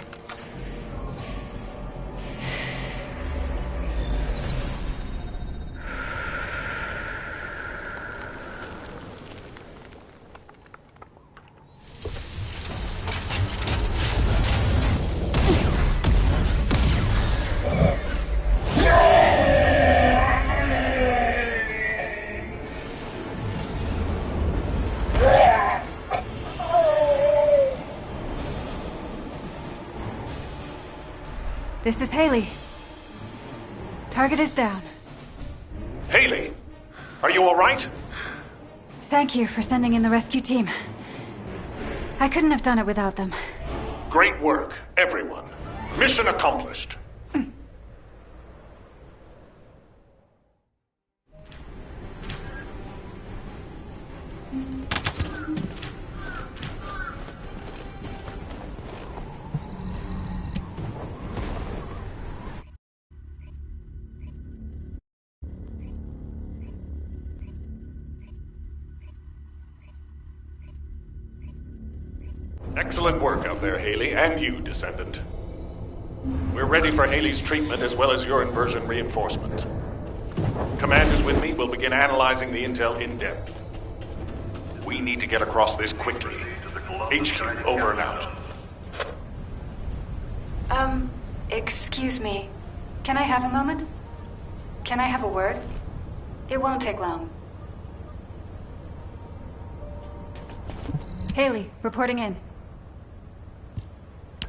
This is Haley. Target is down. Haley, are you all right? Thank you for sending in the rescue team. I couldn't have done it without them. Great work, everyone. Mission accomplished. Excellent work out there, Haley, and you, Descendant. We're ready for Haley's treatment as well as your inversion reinforcement. Command is with me. We'll begin analyzing the intel in depth. We need to get across this quickly. HQ, over and out. Excuse me. Can I have a moment? Can I have a word? It won't take long. Haley, reporting in.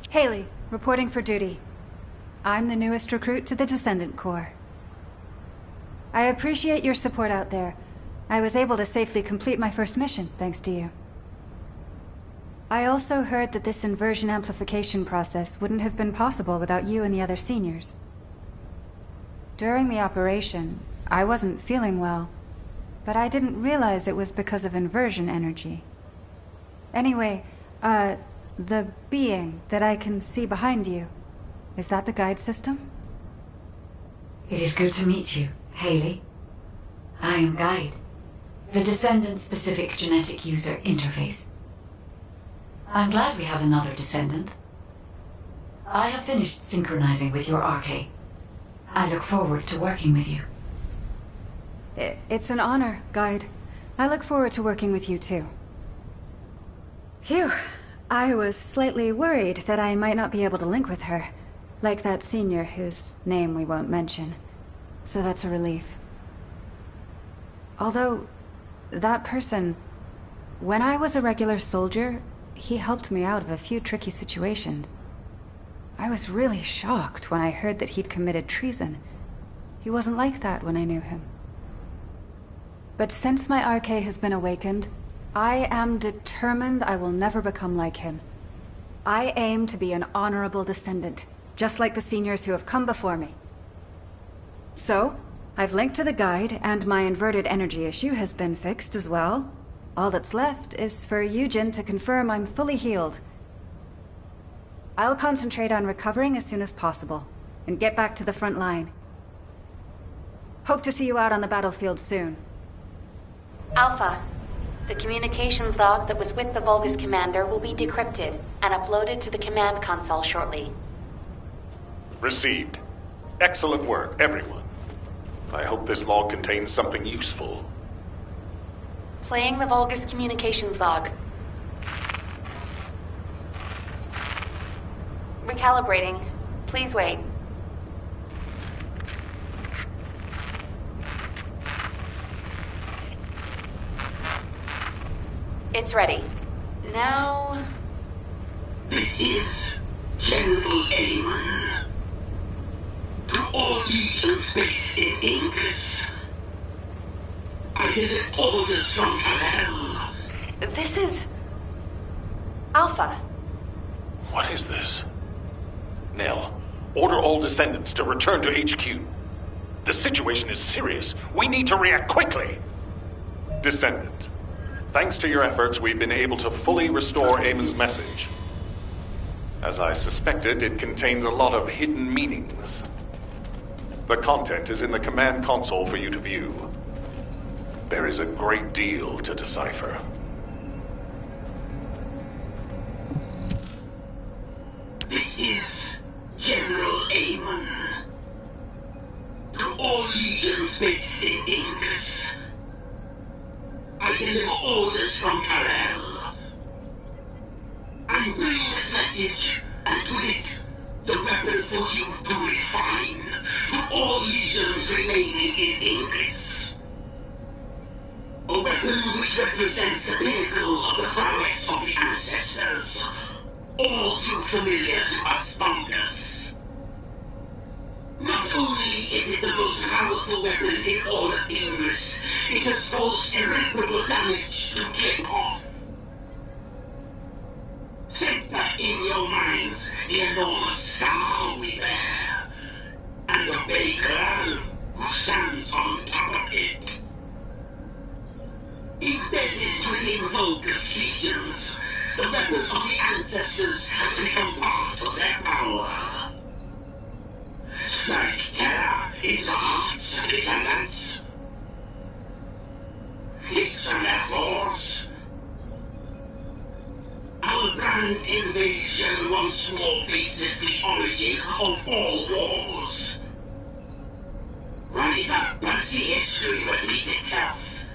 Haley, reporting for duty. I'm the newest recruit to the Descendant Corps. I appreciate your support out there. I was able to safely complete my first mission, thanks to you. I also heard that this inversion amplification process wouldn't have been possible without you and the other seniors. During the operation, I wasn't feeling well, but I didn't realize it was because of inversion energy. Anyway, the being that I can see behind you, is that the guide system? It is good to meet you, Haley. I am Guide, the Descendant-specific genetic user interface. I'm glad we have another Descendant. I have finished synchronizing with your RK. I look forward to working with you. It's an honor, Guide. I look forward to working with you too. Phew. I was slightly worried that I might not be able to link with her, like that senior whose name we won't mention. So that's a relief. Although, that person, when I was a regular soldier, he helped me out of a few tricky situations. I was really shocked when I heard that he'd committed treason. He wasn't like that when I knew him. But since my RK has been awakened, I am determined I will never become like him. I aim to be an honorable descendant, just like the seniors who have come before me. So, I've linked to the guide, and my inverted energy issue has been fixed as well. All that's left is for Eugen to confirm I'm fully healed. I'll concentrate on recovering as soon as possible, and get back to the front line. Hope to see you out on the battlefield soon. Alpha, the communications log that was with the Vulgus commander will be decrypted and uploaded to the command console shortly. Received. Excellent work, everyone. I hope this log contains something useful. Playing the Vulgus communications log. Recalibrating. Please wait. It's ready. Now... This is General Amon. To all legions based in Ingress, I deliver orders from Kal-El. This is... Alpha. What is this? Nell, order all descendants to return to HQ. The situation is serious. We need to react quickly. Descendant, thanks to your efforts, we've been able to fully restore Amon's message. As I suspected, it contains a lot of hidden meanings. The content is in the command console for you to view. There is a great deal to decipher. This is General Amon. To all legions based in Ingress, I deliver orders from Kal-El. I'm bringing this message, and with it, the weapon for you to refine to all legions remaining in Ingress. A weapon which represents the pinnacle of the prowess of the ancestors, all too familiar to us Vulgus. Not only is it the most powerful weapon in all of Ingress, it has caused irreparable damage to Kiphoff. Center in your minds the enormous scar we bear, and the Baker who stands on top of it. Embedded within Vulgus legions, the weapon of the ancestors has become part of their power. Strike terror into the hearts of descendants. Hits from their force. Our grand invasion once more faces the origin of all wars. Rise up and see history repeat itself,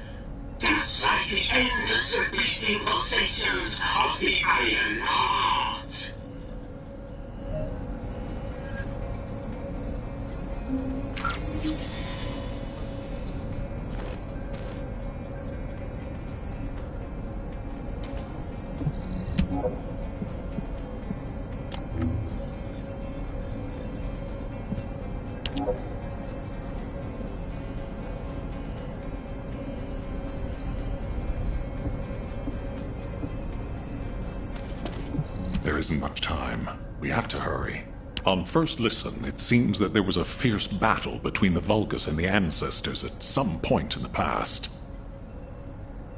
just like the endless repeating pulsations of the Iron Heart. There isn't much time. We have to hurry. On first listen, it seems that there was a fierce battle between the Vulgus and the Ancestors at some point in the past.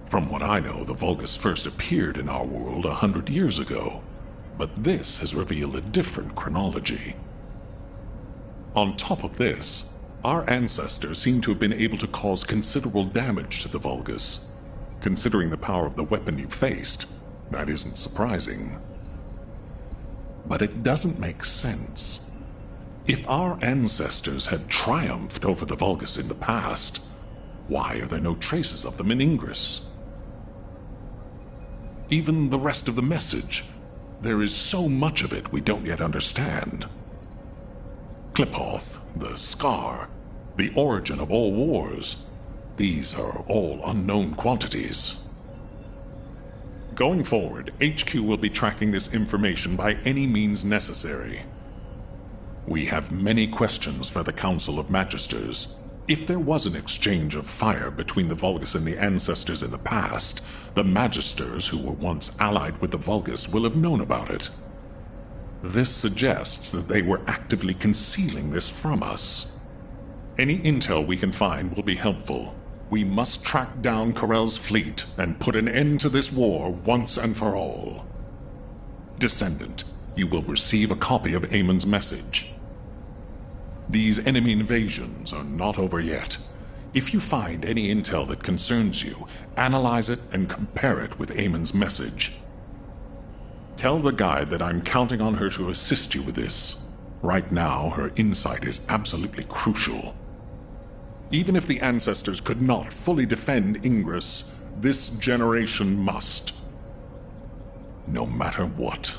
From what I know, the Vulgus first appeared in our world 100 years ago, but this has revealed a different chronology. On top of this, our ancestors seem to have been able to cause considerable damage to the Vulgus. Considering the power of the weapon you faced, that isn't surprising. But it doesn't make sense. If our ancestors had triumphed over the Vulgus in the past, why are there no traces of them in Ingress? Even the rest of the message, There is so much of it we don't yet understand. Qliphoth, the Scar, the origin of all wars. These are all unknown quantities. Going forward, HQ will be tracking this information by any means necessary. We have many questions for the Council of Magisters. If there was an exchange of fire between the Vulgus and the Ancestors in the past, the Magisters who were once allied with the Vulgus will have known about it. This suggests that they were actively concealing this from us. Any intel we can find will be helpful. We must track down Corell's fleet and put an end to this war once and for all. Descendant, you will receive a copy of Amon's message. These enemy invasions are not over yet. If you find any intel that concerns you, analyze it and compare it with Amon's message. Tell the guide that I'm counting on her to assist you with this. Right now, her insight is absolutely crucial. Even if the Ancestors could not fully defend Ingress, this generation must. No matter what.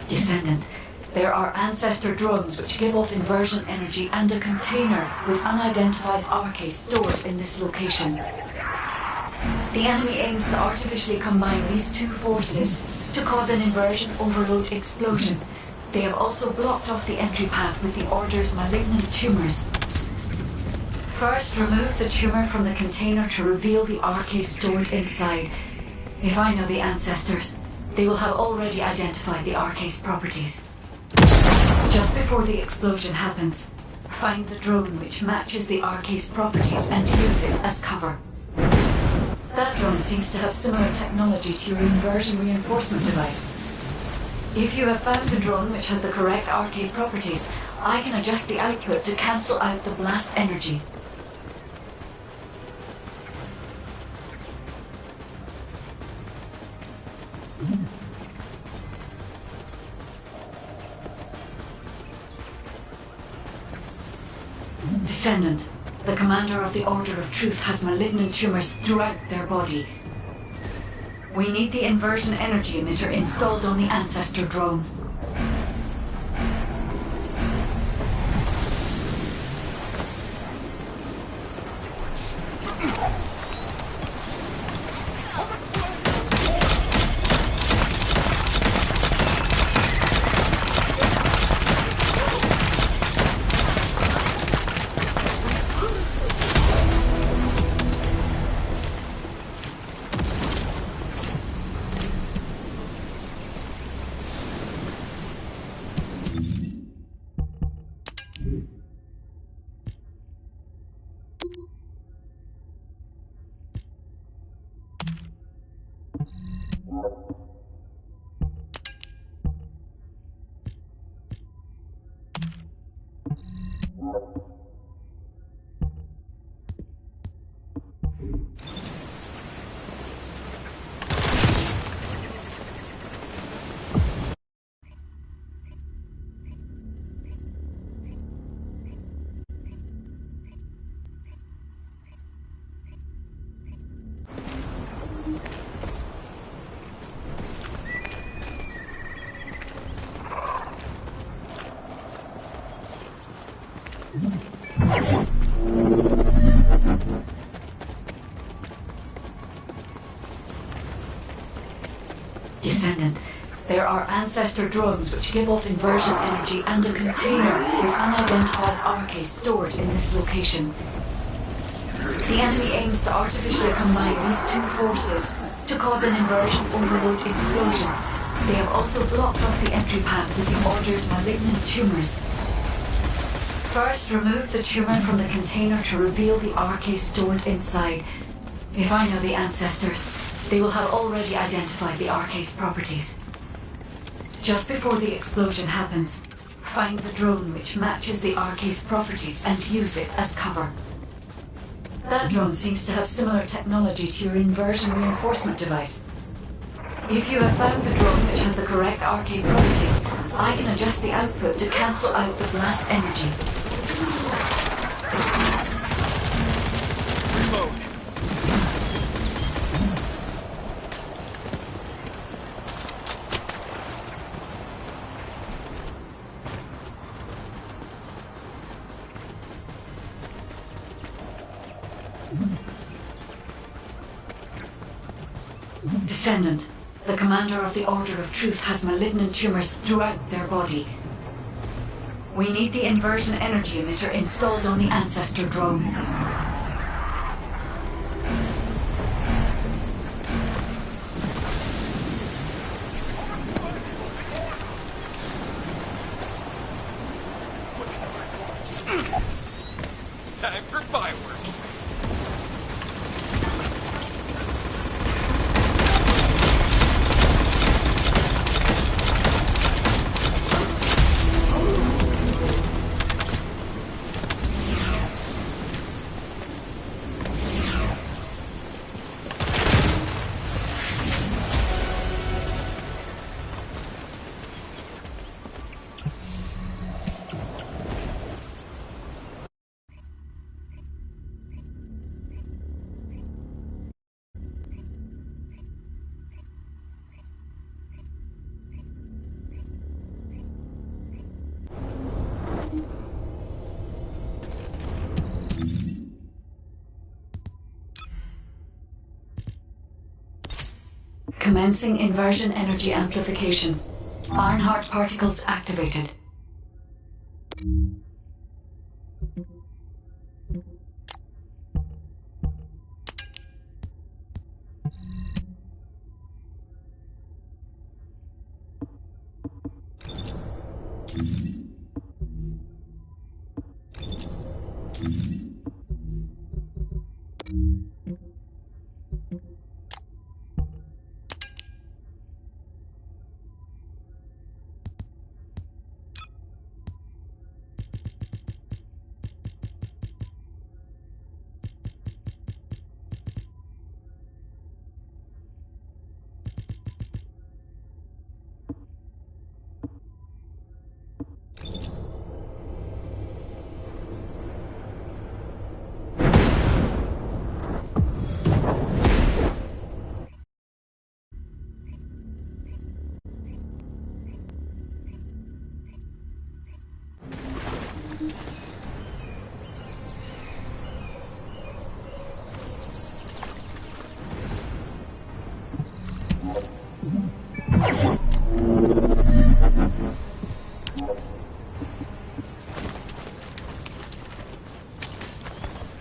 Descendant, there are Ancestor drones which give off inversion energy and a container with unidentified RK stored in this location. The enemy aims to artificially combine these two forces to cause an inversion overload explosion. They have also blocked off the entry path with the Order's malignant tumors. First, remove the tumor from the container to reveal the RK stored inside. If I know the Ancestors, they will have already identified the RK's properties. Just before the explosion happens, find the drone which matches the RK's properties and use it as cover. That drone seems to have similar technology to your inversion reinforcement device. If you have found the drone which has the correct arcade properties, I can adjust the output to cancel out the blast energy. Descendant, the commander of the Order of Truth has malignant tumors throughout their body. We need the inversion energy emitter installed on the Ancestor drone. Descendant, there are Ancestor drones which give off inversion energy and a container with unidentified arcade stored in this location. The enemy aims to artificially combine these two forces to cause an inversion overload explosion. They have also blocked off the entry path with the Order's malignant tumors. First, remove the tumor from the container to reveal the arcade stored inside. If I know the Ancestors, they will have already identified the arcade's properties. Just before the explosion happens, find the drone which matches the arcade's properties and use it as cover. That drone seems to have similar technology to your inversion reinforcement device. If you have found the drone which has the correct arcade properties, I can adjust the output to cancel out the blast energy. Descendant, the commander of the Order of Truth has malignant tumors throughout their body. We need the inversion energy emitter installed on the Ancestor drone. Time for fireworks. Commencing inversion energy amplification. Ironheart particles activated.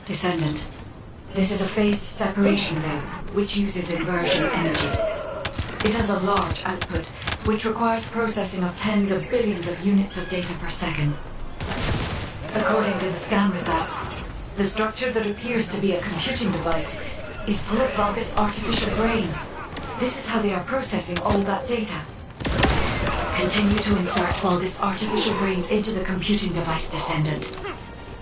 Descendant, this is a phase separation veil, which uses inversion energy. It has a large output, which requires processing of tens of billions of units of data per second. According to the scan results, the structure that appears to be a computing device is full of Vulgus artificial brains. This is how they are processing all that data. Continue to insert Vulgus artificial brains into the computing device, Descendant.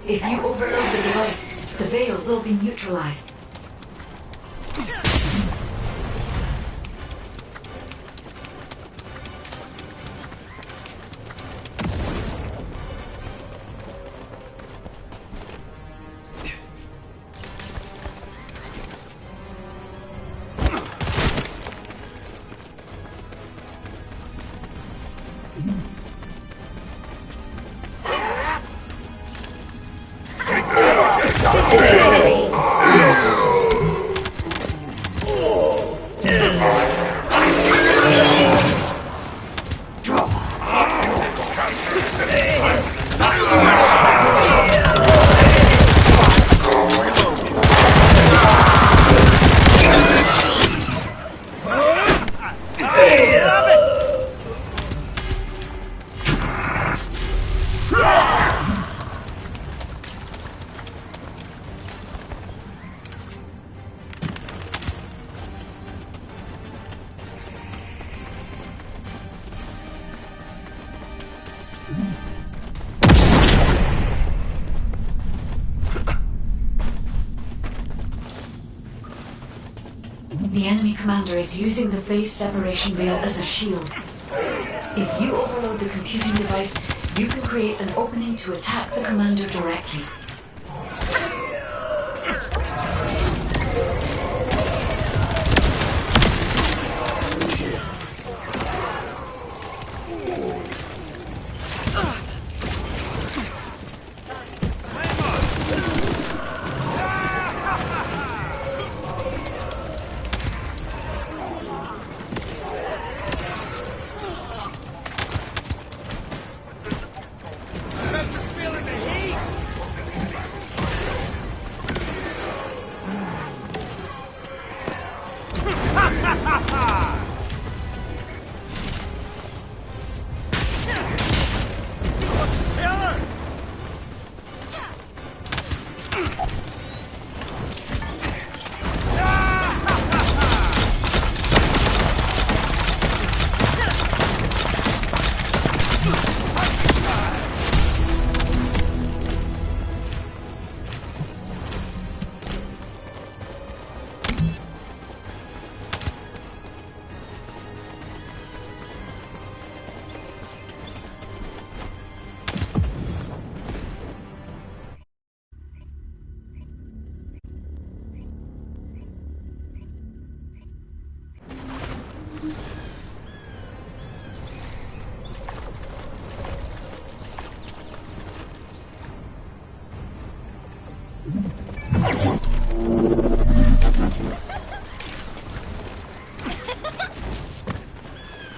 If you overload the device, the veil will be neutralized. The enemy commander is using the phase separation veil as a shield. If you overload the computing device, you can create an opening to attack the commander directly.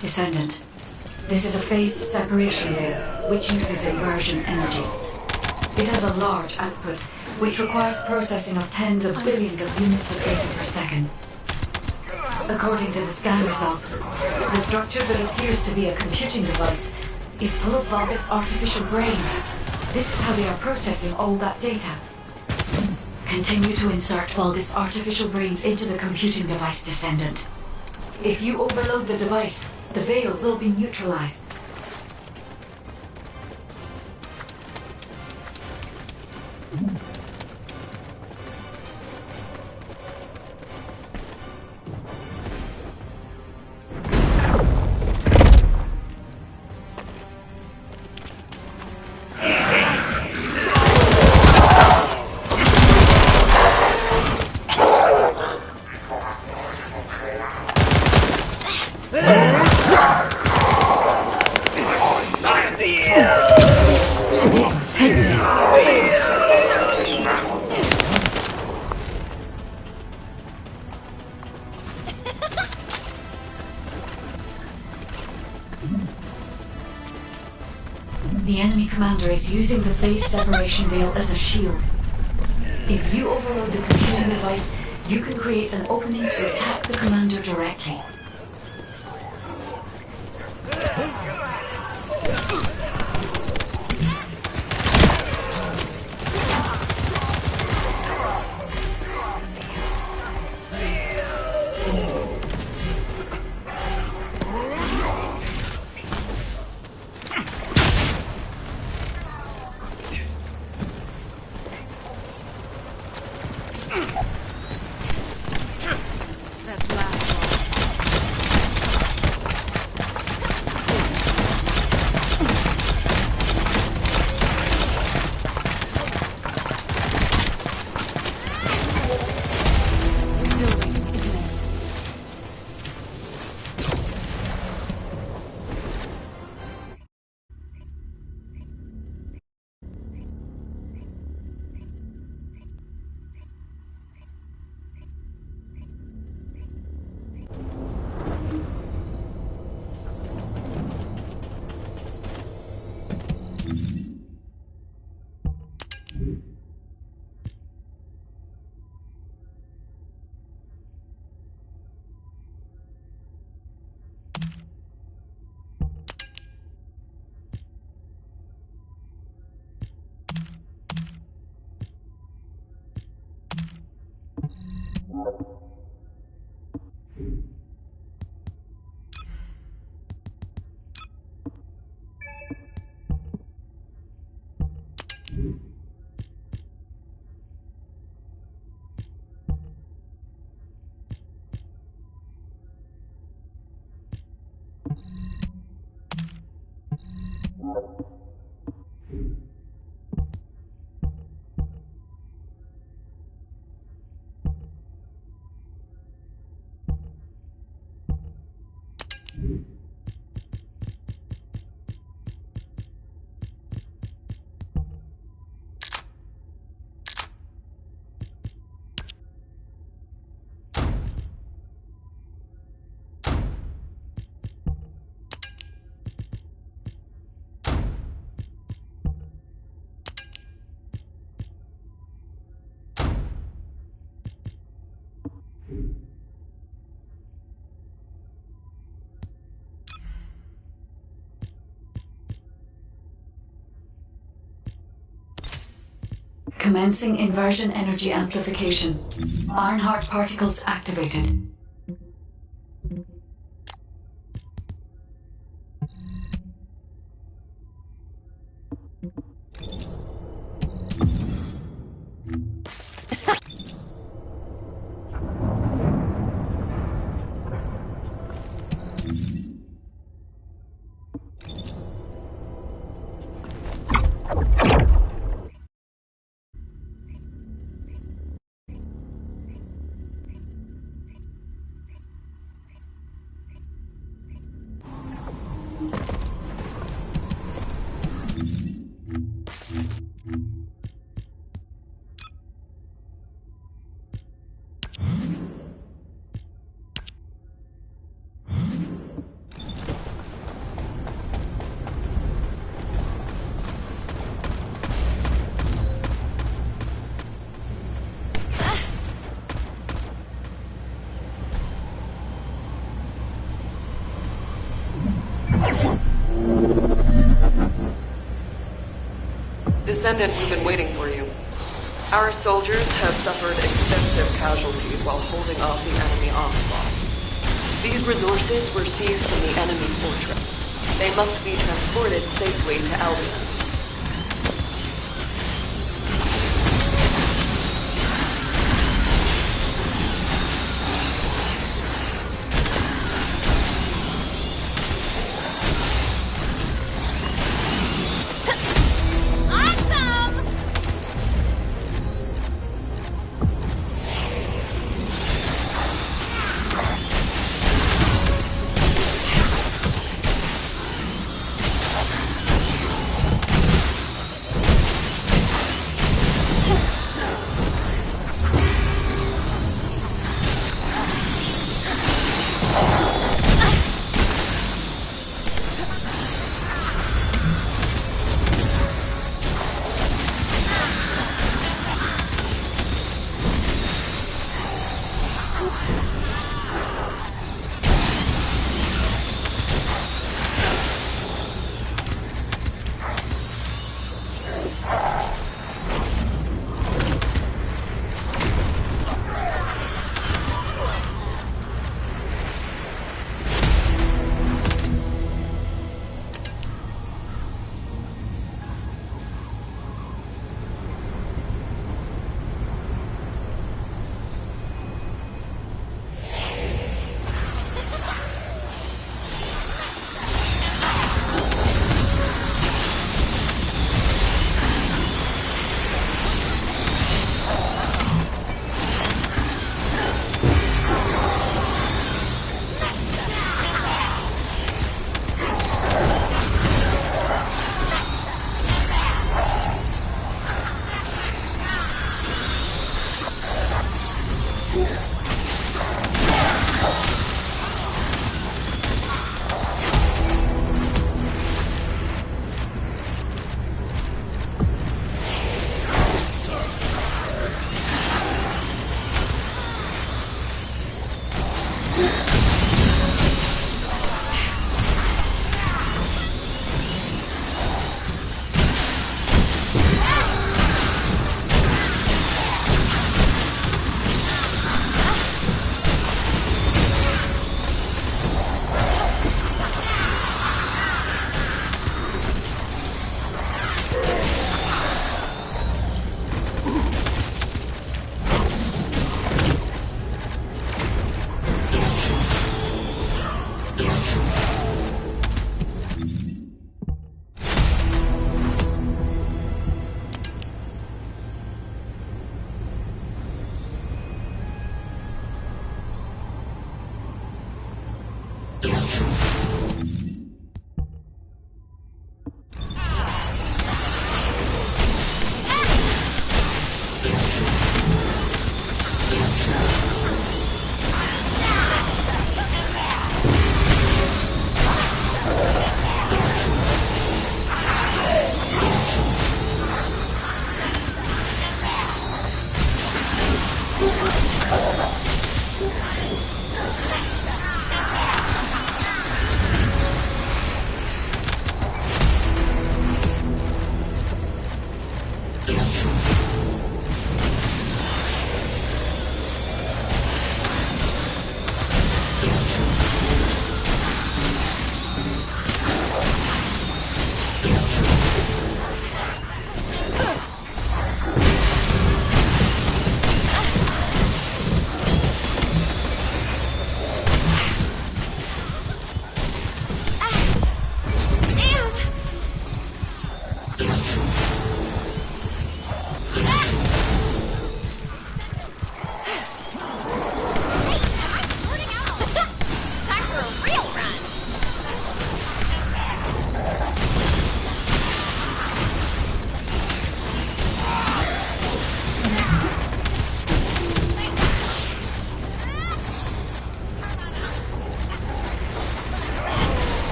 Descendant, this is a phase separation veil, which uses inversion energy. It has a large output, which requires processing of tens of billions of units of data per second. According to the scan results, the structure that appears to be a computing device is full of Vulgus artificial brains. This is how they are processing all that data. Continue to insert Vulgus artificial brains into the computing device, Descendant. If you overload the device, the veil will be neutralized. The enemy commander is using the phase separation veil as a shield. If you overload the computing device, you can create an opening to attack the commander directly. Commencing inversion energy amplification. Ironheart particles activated. Descendant, we've been waiting for you. Our soldiers have suffered extensive casualties while holding off the enemy onslaught. These resources were seized from the enemy fortress. They must be transported safely to Albion.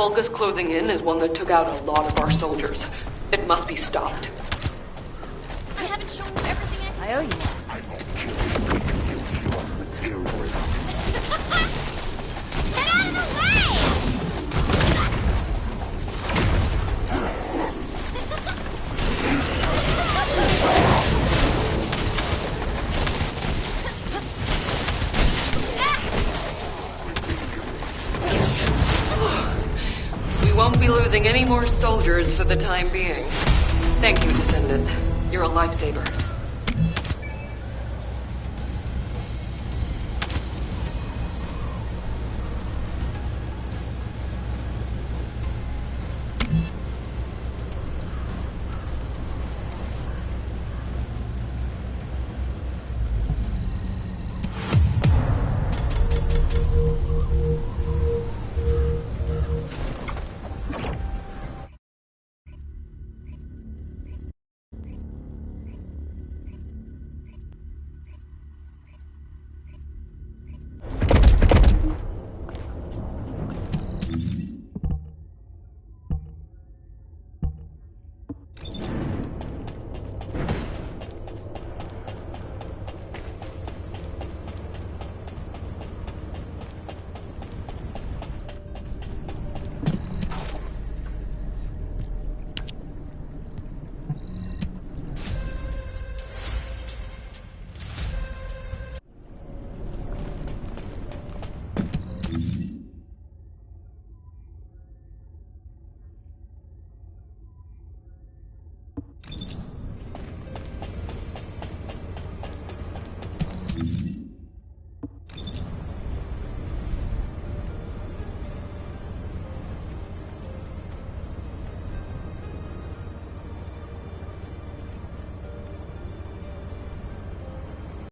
Vulgus closing in is one that took out a lot of our soldiers. It must be stopped. I haven't shown you everything I owe you. I will kill you if you use your material. Get out of the way! We won't be losing any more soldiers for the time being. Thank you, Descendant. You're a lifesaver.